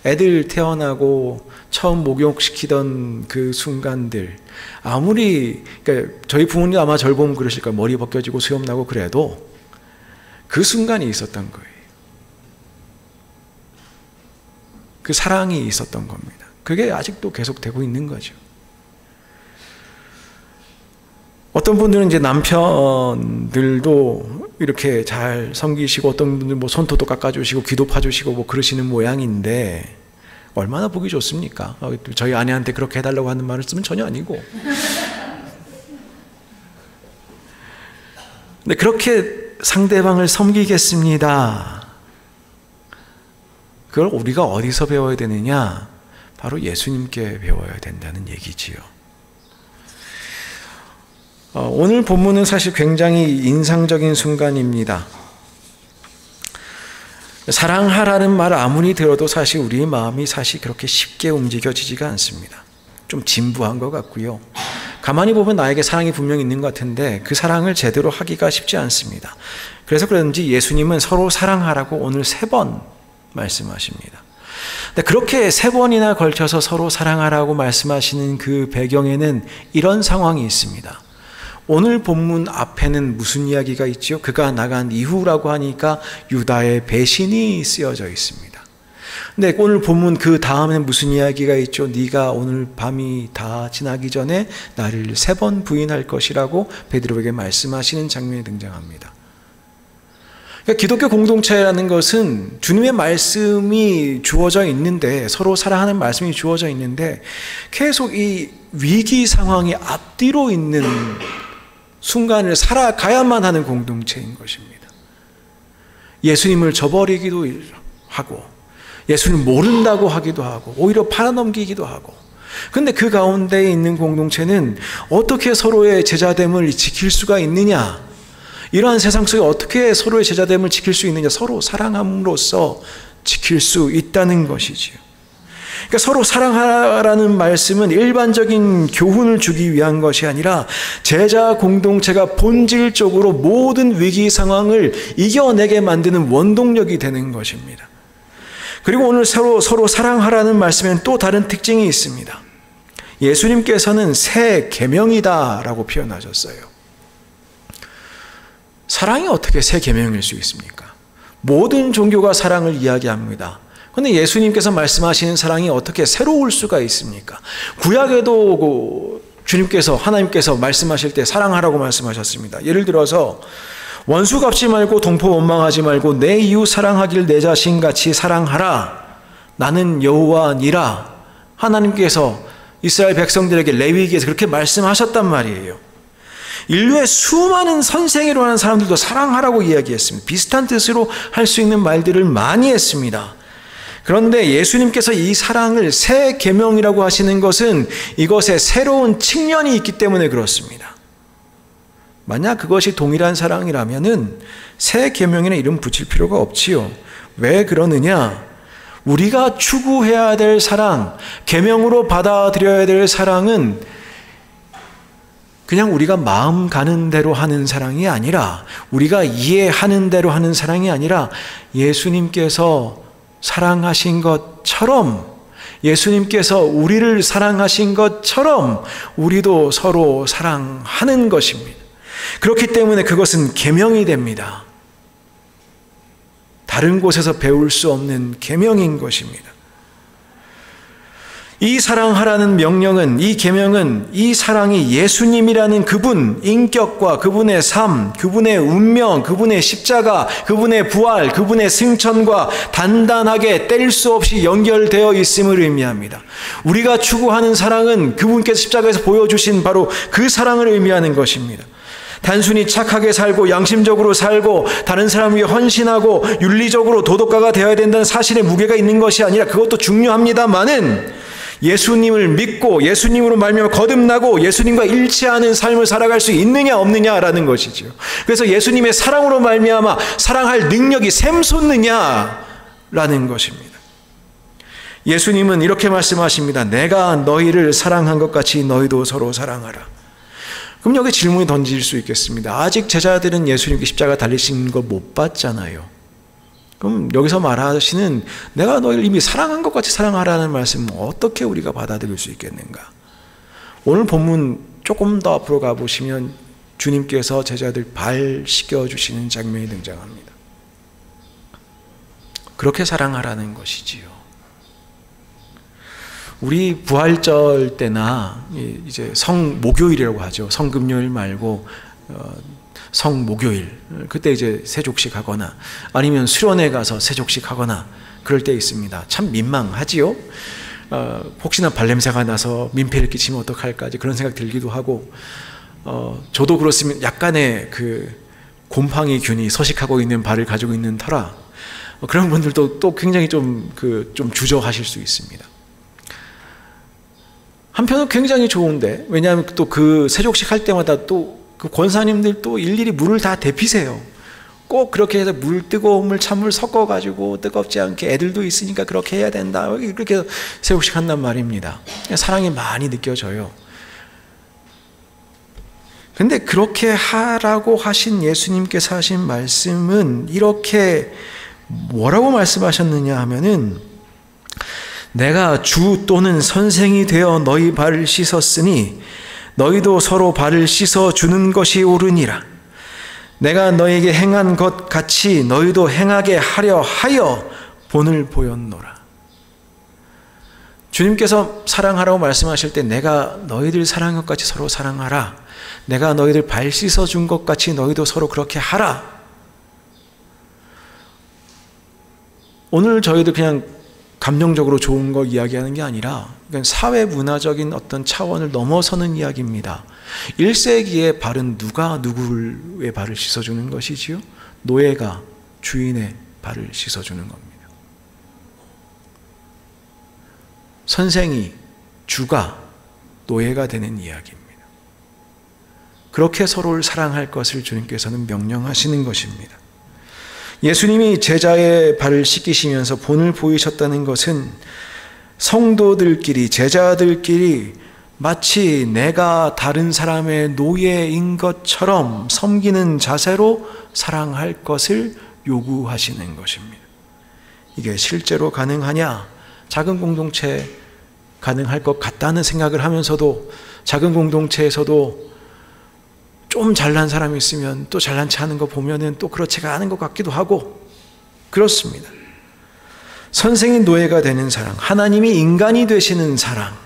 애들 태어나고 처음 목욕시키던 그 순간들, 아무리 그러니까 저희 부모님 아마 저를 보면 그러실 거예요. 머리 벗겨지고 수염 나고 그래도 그 순간이 있었던 거예요. 그 사랑이 있었던 겁니다. 그게 아직도 계속되고 있는 거죠. 어떤 분들은 이제 남편들도 이렇게 잘 섬기시고, 어떤 분들은 뭐 손톱도 깎아주시고 귀도 파주시고 뭐 그러시는 모양인데 얼마나 보기 좋습니까? 저희 아내한테 그렇게 해달라고 하는 말을 쓰면 전혀 아니고. 근데 그렇게 상대방을 섬기겠습니다. 그걸 우리가 어디서 배워야 되느냐? 바로 예수님께 배워야 된다는 얘기지요. 오늘 본문은 사실 굉장히 인상적인 순간입니다. 사랑하라는 말 아무리 들어도 사실 우리의 마음이 사실 그렇게 쉽게 움직여지지가 않습니다. 좀 진부한 것 같고요. 가만히 보면 나에게 사랑이 분명히 있는 것 같은데 그 사랑을 제대로 하기가 쉽지 않습니다. 그래서 그런지 예수님은 서로 사랑하라고 오늘 3번 말씀하십니다. 근데 그렇게 3번이나 걸쳐서 서로 사랑하라고 말씀하시는 그 배경에는 이런 상황이 있습니다. 오늘 본문 앞에는 무슨 이야기가 있죠? 그가 나간 이후라고 하니까 유다의 배신이 쓰여져 있습니다. 근데 오늘 본문 그 다음에는 무슨 이야기가 있죠? 네가 오늘 밤이 다 지나기 전에 나를 3번 부인할 것이라고 베드로에게 말씀하시는 장면이 등장합니다. 그러니까 기독교 공동체라는 것은 주님의 말씀이 주어져 있는데, 서로 사랑하는 말씀이 주어져 있는데 계속 이 위기 상황이 앞뒤로 있는 순간을 살아가야만 하는 공동체인 것입니다. 예수님을 저버리기도 하고 예수님을 모른다고 하기도 하고 오히려 팔아넘기기도 하고, 그런데 그 가운데 있는 공동체는 어떻게 서로의 제자됨을 지킬 수가 있느냐, 이러한 세상 속에 어떻게 서로의 제자됨을 지킬 수 있느냐, 서로 사랑함으로써 지킬 수 있다는 것이지요. 그러니까 서로 사랑하라는 말씀은 일반적인 교훈을 주기 위한 것이 아니라 제자 공동체가 본질적으로 모든 위기 상황을 이겨내게 만드는 원동력이 되는 것입니다. 그리고 오늘 서로 사랑하라는 말씀에는 또 다른 특징이 있습니다. 예수님께서는 새 계명이다라고 표현하셨어요. 사랑이 어떻게 새 계명일 수 있습니까? 모든 종교가 사랑을 이야기합니다. 그런데 예수님께서 말씀하시는 사랑이 어떻게 새로울 수가 있습니까? 구약에도 주님께서, 하나님께서 말씀하실 때 사랑하라고 말씀하셨습니다. 예를 들어서 원수 갚지 말고 동포 원망하지 말고 내 이웃 사랑하길 내 자신같이 사랑하라. 나는 여호와니라. 하나님께서 이스라엘 백성들에게 레위기에서 그렇게 말씀하셨단 말이에요. 인류의 수많은 선생이로 하는 사람들도 사랑하라고 이야기했습니다. 비슷한 뜻으로 할 수 있는 말들을 많이 했습니다. 그런데 예수님께서 이 사랑을 새 계명이라고 하시는 것은 이것에 새로운 측면이 있기 때문에 그렇습니다. 만약 그것이 동일한 사랑이라면은 새 계명이라는 이름 붙일 필요가 없지요. 왜 그러느냐? 우리가 추구해야 될 사랑, 계명으로 받아들여야 될 사랑은 그냥 우리가 마음 가는 대로 하는 사랑이 아니라, 우리가 이해하는 대로 하는 사랑이 아니라 예수님께서 사랑하신 것처럼, 예수님께서 우리를 사랑하신 것처럼 우리도 서로 사랑하는 것입니다. 그렇기 때문에 그것은 계명이 됩니다. 다른 곳에서 배울 수 없는 계명인 것입니다. 이 사랑하라는 명령은, 이 계명은 이 사랑이 예수님이라는 그분 인격과 그분의 삶, 그분의 운명, 그분의 십자가, 그분의 부활, 그분의 승천과 단단하게 뗄 수 없이 연결되어 있음을 의미합니다. 우리가 추구하는 사랑은 그분께서 십자가에서 보여주신 바로 그 사랑을 의미하는 것입니다. 단순히 착하게 살고 양심적으로 살고 다른 사람 위해 헌신하고 윤리적으로 도덕가가 되어야 된다는 사실에 무게가 있는 것이 아니라, 그것도 중요합니다마는 예수님을 믿고 예수님으로 말미암아 거듭나고 예수님과 일치하는 삶을 살아갈 수 있느냐 없느냐라는 것이죠. 그래서 예수님의 사랑으로 말미암아 사랑할 능력이 샘솟느냐라는 것입니다. 예수님은 이렇게 말씀하십니다. 내가 너희를 사랑한 것 같이 너희도 서로 사랑하라. 그럼 여기 질문이 던질 수 있겠습니다. 아직 제자들은 예수님께 십자가 달리신 거 못 봤잖아요. 그럼 여기서 말하시는 내가 너희를 이미 사랑한 것 같이 사랑하라는 말씀은 어떻게 우리가 받아들일 수 있겠는가? 오늘 본문 조금 더 앞으로 가보시면 주님께서 제자들 발 씻겨주시는 장면이 등장합니다. 그렇게 사랑하라는 것이지요. 우리 부활절 때나 이제 성목요일이라고 하죠. 성금요일 말고 성목요일, 그때 이제 세족식 하거나 아니면 수련회 가서 세족식 하거나 그럴 때 있습니다. 참 민망하지요. 혹시나 발냄새가 나서 민폐를 끼치면 어떡할까 그런 생각 들기도 하고, 저도 그렇습니다. 약간의 그 곰팡이 균이 서식하고 있는 발을 가지고 있는 터라 그런 분들도 또 굉장히 좀 주저하실 수 있습니다. 한편은 굉장히 좋은데, 왜냐하면 또 그 세족식 할 때마다 또 그 권사님들 또 일일이 물을 다 데피세요. 꼭 그렇게 해서 뜨거운 물, 찬물 섞어가지고 뜨겁지 않게, 애들도 있으니까 그렇게 해야 된다. 그렇게 세족식 한단 말입니다. 사랑이 많이 느껴져요. 근데 그렇게 하라고 하신 예수님께서 하신 말씀은 이렇게 뭐라고 말씀하셨느냐 하면은, 내가 주 또는 선생이 되어 너희 발을 씻었으니 너희도 서로 발을 씻어 주는 것이 옳으니라. 내가 너에게 행한 것 같이 너희도 행하게 하려 하여 본을 보였노라. 주님께서 사랑하라고 말씀하실 때 내가 너희들 사랑한 것 같이 서로 사랑하라. 내가 너희들 발 씻어 준 것 같이 너희도 서로 그렇게 하라. 오늘 저희도 그냥 감정적으로 좋은 거 이야기하는 게 아니라 사회 문화적인 어떤 차원을 넘어서는 이야기입니다. 1세기의 발은 누가 누구의 발을 씻어주는 것이지요? 노예가 주인의 발을 씻어주는 겁니다. 선생이, 주가 노예가 되는 이야기입니다. 그렇게 서로를 사랑할 것을 주님께서는 명령하시는 것입니다. 예수님이 제자의 발을 씻기시면서 본을 보이셨다는 것은 성도들끼리, 제자들끼리 마치 내가 다른 사람의 노예인 것처럼 섬기는 자세로 사랑할 것을 요구하시는 것입니다. 이게 실제로 가능하냐? 작은 공동체 가능할 것 같다는 생각을 하면서도, 작은 공동체에서도 좀 잘난 사람이 있으면 또 잘난치 않은 거 보면은 또 그렇지가 않은 것 같기도 하고 그렇습니다. 선생이 노예가 되는 사랑, 하나님이 인간이 되시는 사랑.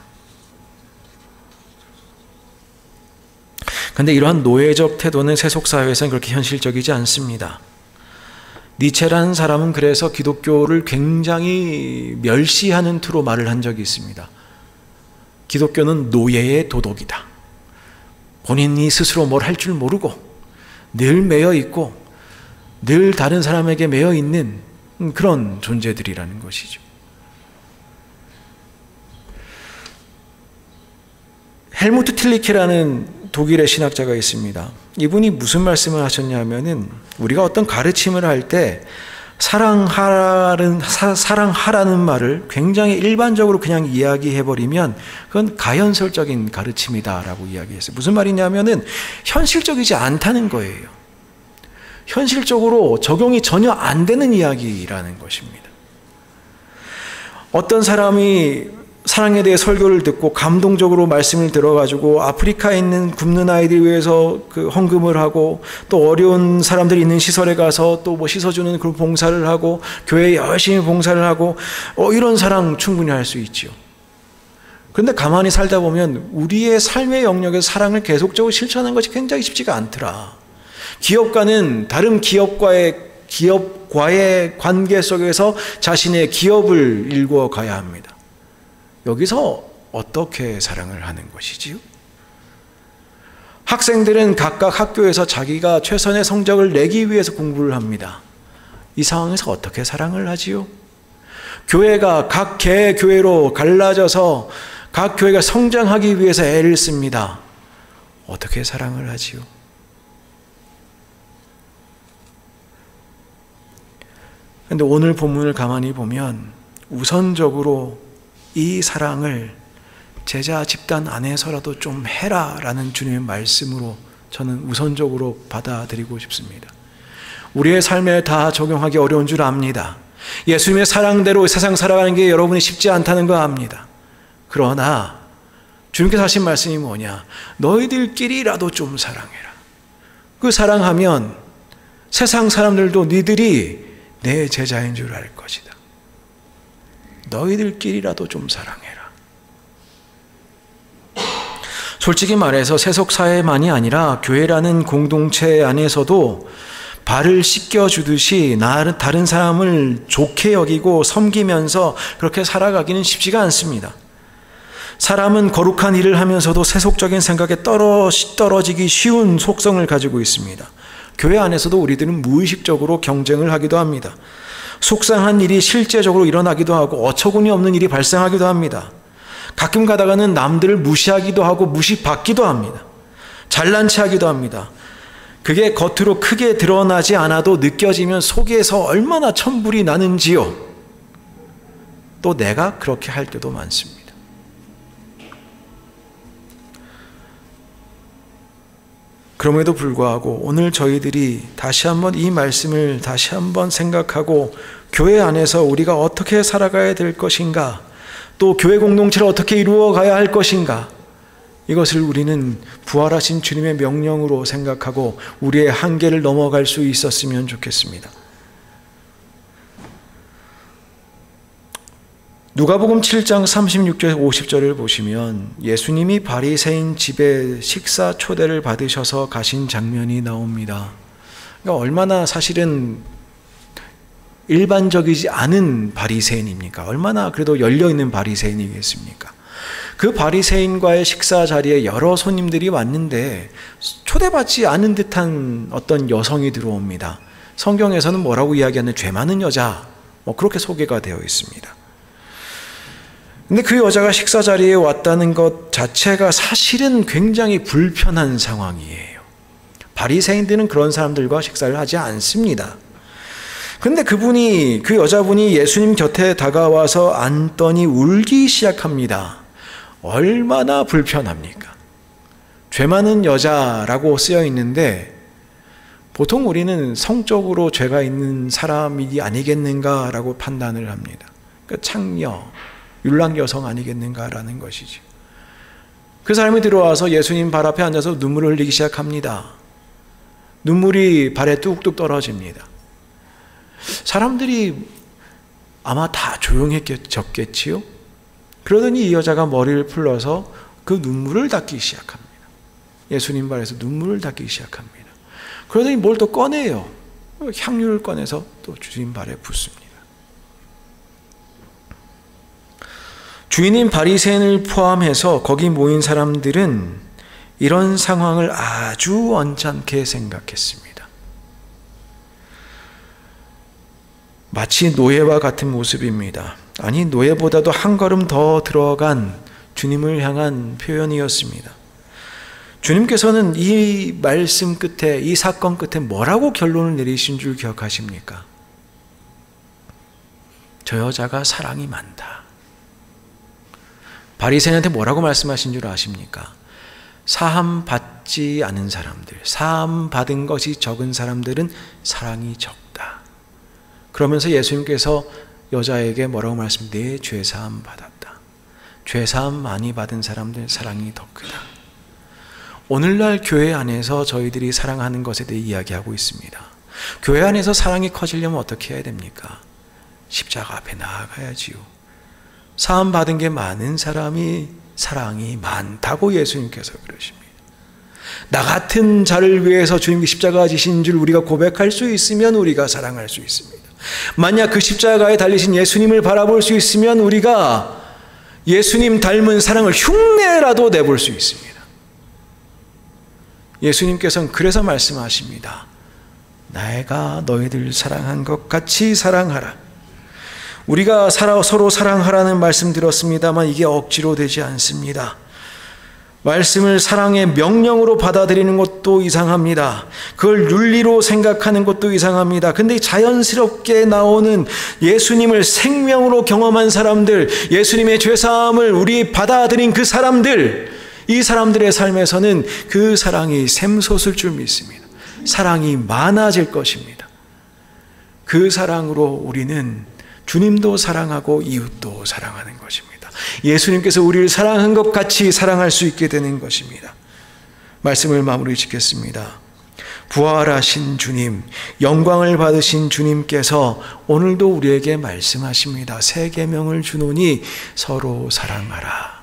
그런데 이러한 노예적 태도는 세속사회에서는 그렇게 현실적이지 않습니다. 니체라는 사람은 그래서 기독교를 굉장히 멸시하는 투로 말을 한 적이 있습니다. 기독교는 노예의 도덕이다. 본인이 스스로 뭘 할 줄 모르고 늘 매여 있고 늘 다른 사람에게 매여 있는 그런 존재들이라는 것이죠. 헬무트 tillich라는 독일의 신학자가 있습니다. 이분이 무슨 말씀을 하셨냐면은, 우리가 어떤 가르침을 할 때 사랑하라는 말을 굉장히 일반적으로 그냥 이야기해버리면 그건 가연설적인 가르침이다라고 이야기했어요. 무슨 말이냐면은 현실적이지 않다는 거예요. 현실적으로 적용이 전혀 안 되는 이야기라는 것입니다. 어떤 사람이 사랑에 대해 설교를 듣고 감동적으로 말씀을 들어가지고 아프리카에 있는 굶는 아이들 위해서 그 헌금을 하고, 또 어려운 사람들이 있는 시설에 가서 또 뭐 씻어주는 그런 봉사를 하고, 교회에 열심히 봉사를 하고, 이런 사랑 충분히 할 수 있죠. 그런데 가만히 살다 보면 우리의 삶의 영역에서 사랑을 계속적으로 실천하는 것이 굉장히 쉽지가 않더라. 기업가는 다른 기업과의 관계 속에서 자신의 기업을 일구어 가야 합니다. 여기서 어떻게 사랑을 하는 것이지요? 학생들은 각각 학교에서 자기가 최선의 성적을 내기 위해서 공부를 합니다. 이 상황에서 어떻게 사랑을 하지요? 교회가 각 개 교회로 갈라져서 각 교회가 성장하기 위해서 애를 씁니다. 어떻게 사랑을 하지요? 그런데 오늘 본문을 가만히 보면 우선적으로 이 사랑을 제자 집단 안에서라도 좀 해라라는 주님의 말씀으로 저는 우선적으로 받아들이고 싶습니다. 우리의 삶에 다 적용하기 어려운 줄 압니다. 예수님의 사랑대로 세상 살아가는 게 여러분이 쉽지 않다는 거 압니다. 그러나 주님께서 하신 말씀이 뭐냐? 너희들끼리라도 좀 사랑해라. 그 사랑하면 세상 사람들도 니들이 내 제자인 줄 알 것이다. 너희들끼리라도 좀 사랑해라. 솔직히 말해서 세속사회만이 아니라 교회라는 공동체 안에서도 발을 씻겨주듯이 다른 사람을 좋게 여기고 섬기면서 그렇게 살아가기는 쉽지가 않습니다. 사람은 거룩한 일을 하면서도 세속적인 생각에 떨어지기 쉬운 속성을 가지고 있습니다. 교회 안에서도 우리들은 무의식적으로 경쟁을 하기도 합니다. 속상한 일이 실제적으로 일어나기도 하고 어처구니 없는 일이 발생하기도 합니다. 가끔 가다가는 남들을 무시하기도 하고 무시받기도 합니다. 잘난 체하기도 합니다. 그게 겉으로 크게 드러나지 않아도 느껴지면 속에서 얼마나 천불이 나는지요. 또 내가 그렇게 할 때도 많습니다. 그럼에도 불구하고 오늘 저희들이 다시 한번 이 말씀을 다시 한번 생각하고 교회 안에서 우리가 어떻게 살아가야 될 것인가, 또 교회 공동체를 어떻게 이루어 가야 할 것인가, 이것을 우리는 부활하신 주님의 명령으로 생각하고 우리의 한계를 넘어갈 수 있었으면 좋겠습니다. 누가복음 7장 36절 50절을 보시면 예수님이 바리새인 집에 식사 초대를 받으셔서 가신 장면이 나옵니다. 그러니까 얼마나 사실은 일반적이지 않은 바리새인입니까? 얼마나 그래도 열려있는 바리새인이겠습니까? 그 바리새인과의 식사 자리에 여러 손님들이 왔는데 초대받지 않은 듯한 어떤 여성이 들어옵니다. 성경에서는 뭐라고 이야기하는 죄 많은 여자, 그렇게 소개가 되어 있습니다. 근데 그 여자가 식사 자리에 왔다는 것 자체가 사실은 굉장히 불편한 상황이에요. 바리새인들은 그런 사람들과 식사를 하지 않습니다. 근데 그 여자분이 예수님 곁에 다가와서 앉더니 울기 시작합니다. 얼마나 불편합니까? 죄 많은 여자라고 쓰여 있는데 보통 우리는 성적으로 죄가 있는 사람이 아니겠는가라고 판단을 합니다. 그러니까 창녀, 율랑 여성 아니겠는가라는 것이죠. 그 사람이 들어와서 예수님 발 앞에 앉아서 눈물을 흘리기 시작합니다. 눈물이 발에 뚝뚝 떨어집니다. 사람들이 아마 다 조용했겠지요. 그러더니 이 여자가 머리를 풀러서 그 눈물을 닦기 시작합니다. 예수님 발에서 눈물을 닦기 시작합니다. 그러더니 뭘 또 꺼내요. 향유를 꺼내서 또 주님 발에 붓습니다. 주인인 바리새인을 포함해서 거기 모인 사람들은 이런 상황을 아주 언짢게 생각했습니다. 마치 노예와 같은 모습입니다. 아니, 노예보다도 한 걸음 더 들어간 주님을 향한 표현이었습니다. 주님께서는 이 말씀 끝에, 이 사건 끝에 뭐라고 결론을 내리신 줄 기억하십니까? 저 여자가 사랑이 많다. 바리새인한테 뭐라고 말씀하신 줄 아십니까? 사함 받지 않은 사람들, 사함 받은 것이 적은 사람들은 사랑이 적다. 그러면서 예수님께서 여자에게 뭐라고 내 죄 사함 받았다. 죄 사함 많이 받은 사람들 사랑이 더 크다. 오늘날 교회 안에서 저희들이 사랑하는 것에 대해 이야기하고 있습니다. 교회 안에서 사랑이 커지려면 어떻게 해야 됩니까? 십자가 앞에 나아가야지요. 사함 받은 게 많은 사람이 사랑이 많다고 예수님께서 그러십니다. 나 같은 자를 위해서 주님이 십자가 지신 줄 우리가 고백할 수 있으면 우리가 사랑할 수 있습니다. 만약 그 십자가에 달리신 예수님을 바라볼 수 있으면 우리가 예수님 닮은 사랑을 흉내라도 내볼 수 있습니다. 예수님께서는 그래서 말씀하십니다. 내가 너희들 사랑한 것 같이 사랑하라. 우리가 서로 사랑하라는 말씀 들었습니다만 이게 억지로 되지 않습니다. 말씀을 사랑의 명령으로 받아들이는 것도 이상합니다. 그걸 윤리로 생각하는 것도 이상합니다. 근데 자연스럽게 나오는 예수님을 생명으로 경험한 사람들, 예수님의 죄사함을 우리 받아들인 그 사람들, 이 사람들의 삶에서는 그 사랑이 샘솟을 줄 믿습니다. 사랑이 많아질 것입니다. 그 사랑으로 우리는 주님도 사랑하고 이웃도 사랑하는 것입니다. 예수님께서 우리를 사랑한 것 같이 사랑할 수 있게 되는 것입니다. 말씀을 마무리 짓겠습니다. 부활하신 주님, 영광을 받으신 주님께서 오늘도 우리에게 말씀하십니다. 새 계명을 주노니 서로 사랑하라.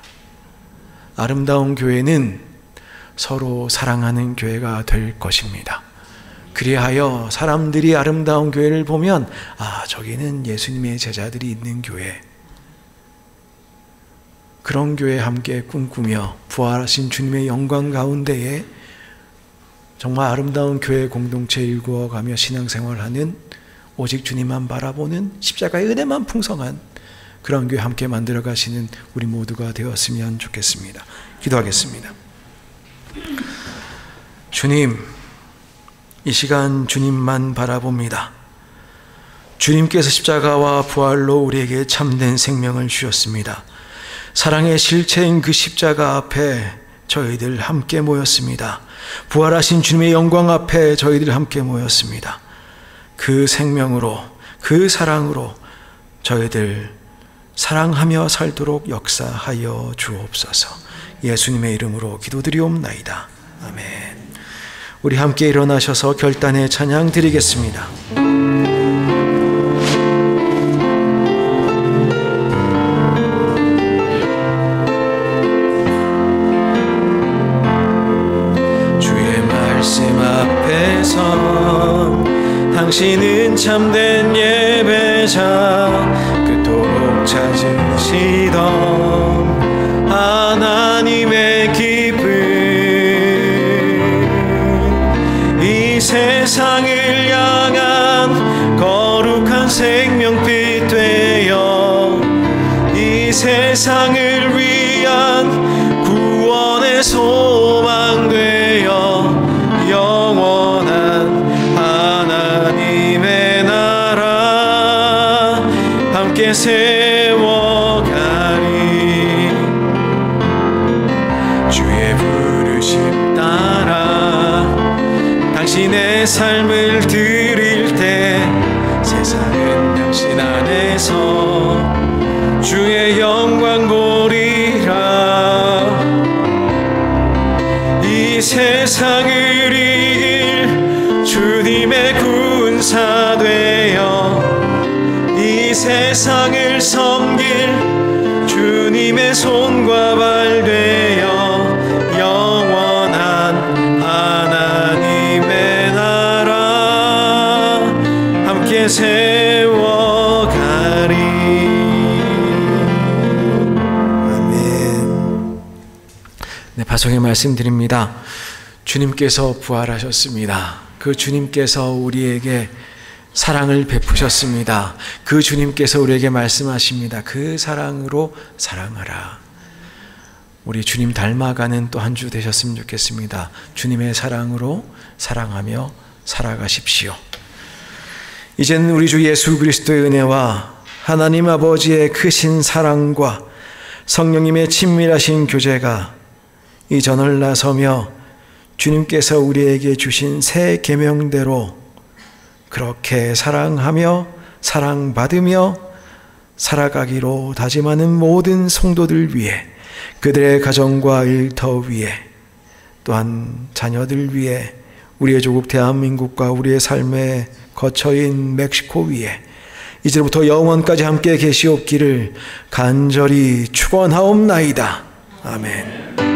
아름다운 교회는 서로 사랑하는 교회가 될 것입니다. 그리하여 사람들이 아름다운 교회를 보면 저기는 예수님의 제자들이 있는 교회, 그런 교회 함께 꿈꾸며 부활하신 주님의 영광 가운데에 정말 아름다운 교회 공동체 일구어가며 신앙생활하는, 오직 주님만 바라보는, 십자가의 은혜만 풍성한 그런 교회 함께 만들어 가시는 우리 모두가 되었으면 좋겠습니다. 기도하겠습니다. 주님, 이 시간 주님만 바라봅니다. 주님께서 십자가와 부활로 우리에게 참된 생명을 주셨습니다. 사랑의 실체인 그 십자가 앞에 저희들 함께 모였습니다. 부활하신 주님의 영광 앞에 저희들 함께 모였습니다. 그 생명으로, 그 사랑으로 저희들 사랑하며 살도록 역사하여 주옵소서. 예수님의 이름으로 기도드리옵나이다. 아멘. 우리 함께 일어나셔서 결단의 찬양 드리겠습니다. 주의 말씀 앞에서 당신은 참된 예배자, 그토록 찾으시던 하나님의 기쁨, 이 세상을 향한 거룩한 생명빛 되어 이 세상을 위한 구원의 소망 되어 영원한 하나님의 나라 함께 세워가리. 주의 부르심 따라 당신의 삶을 드릴 때 세상은 당신 안에서 주의 영광 보리라. 이 세상을 이길 주님의 군사 되어 이 세상을 섬길 주님의 손과 발 되어 영원한 하나님의 나라 함께 세워가리. 아멘. 네, 파송의 말씀드립니다. 주님께서 부활하셨습니다. 그 주님께서 우리에게 사랑을 베푸셨습니다. 그 주님께서 우리에게 말씀하십니다. 그 사랑으로 사랑하라. 우리 주님 닮아가는 또 한 주 되셨으면 좋겠습니다. 주님의 사랑으로 사랑하며 살아가십시오. 이제는 우리 주 예수 그리스도의 은혜와 하나님 아버지의 크신 사랑과 성령님의 친밀하신 교제가 이 전을 나서며 주님께서 우리에게 주신 새 계명대로 그렇게 사랑하며 사랑받으며 살아가기로 다짐하는 모든 성도들 위해, 그들의 가정과 일터 위에, 또한 자녀들 위에, 우리의 조국 대한민국과 우리의 삶의 거처인 멕시코 위에 이제부터 영원까지 함께 계시옵기를 간절히 축원하옵나이다. 아멘.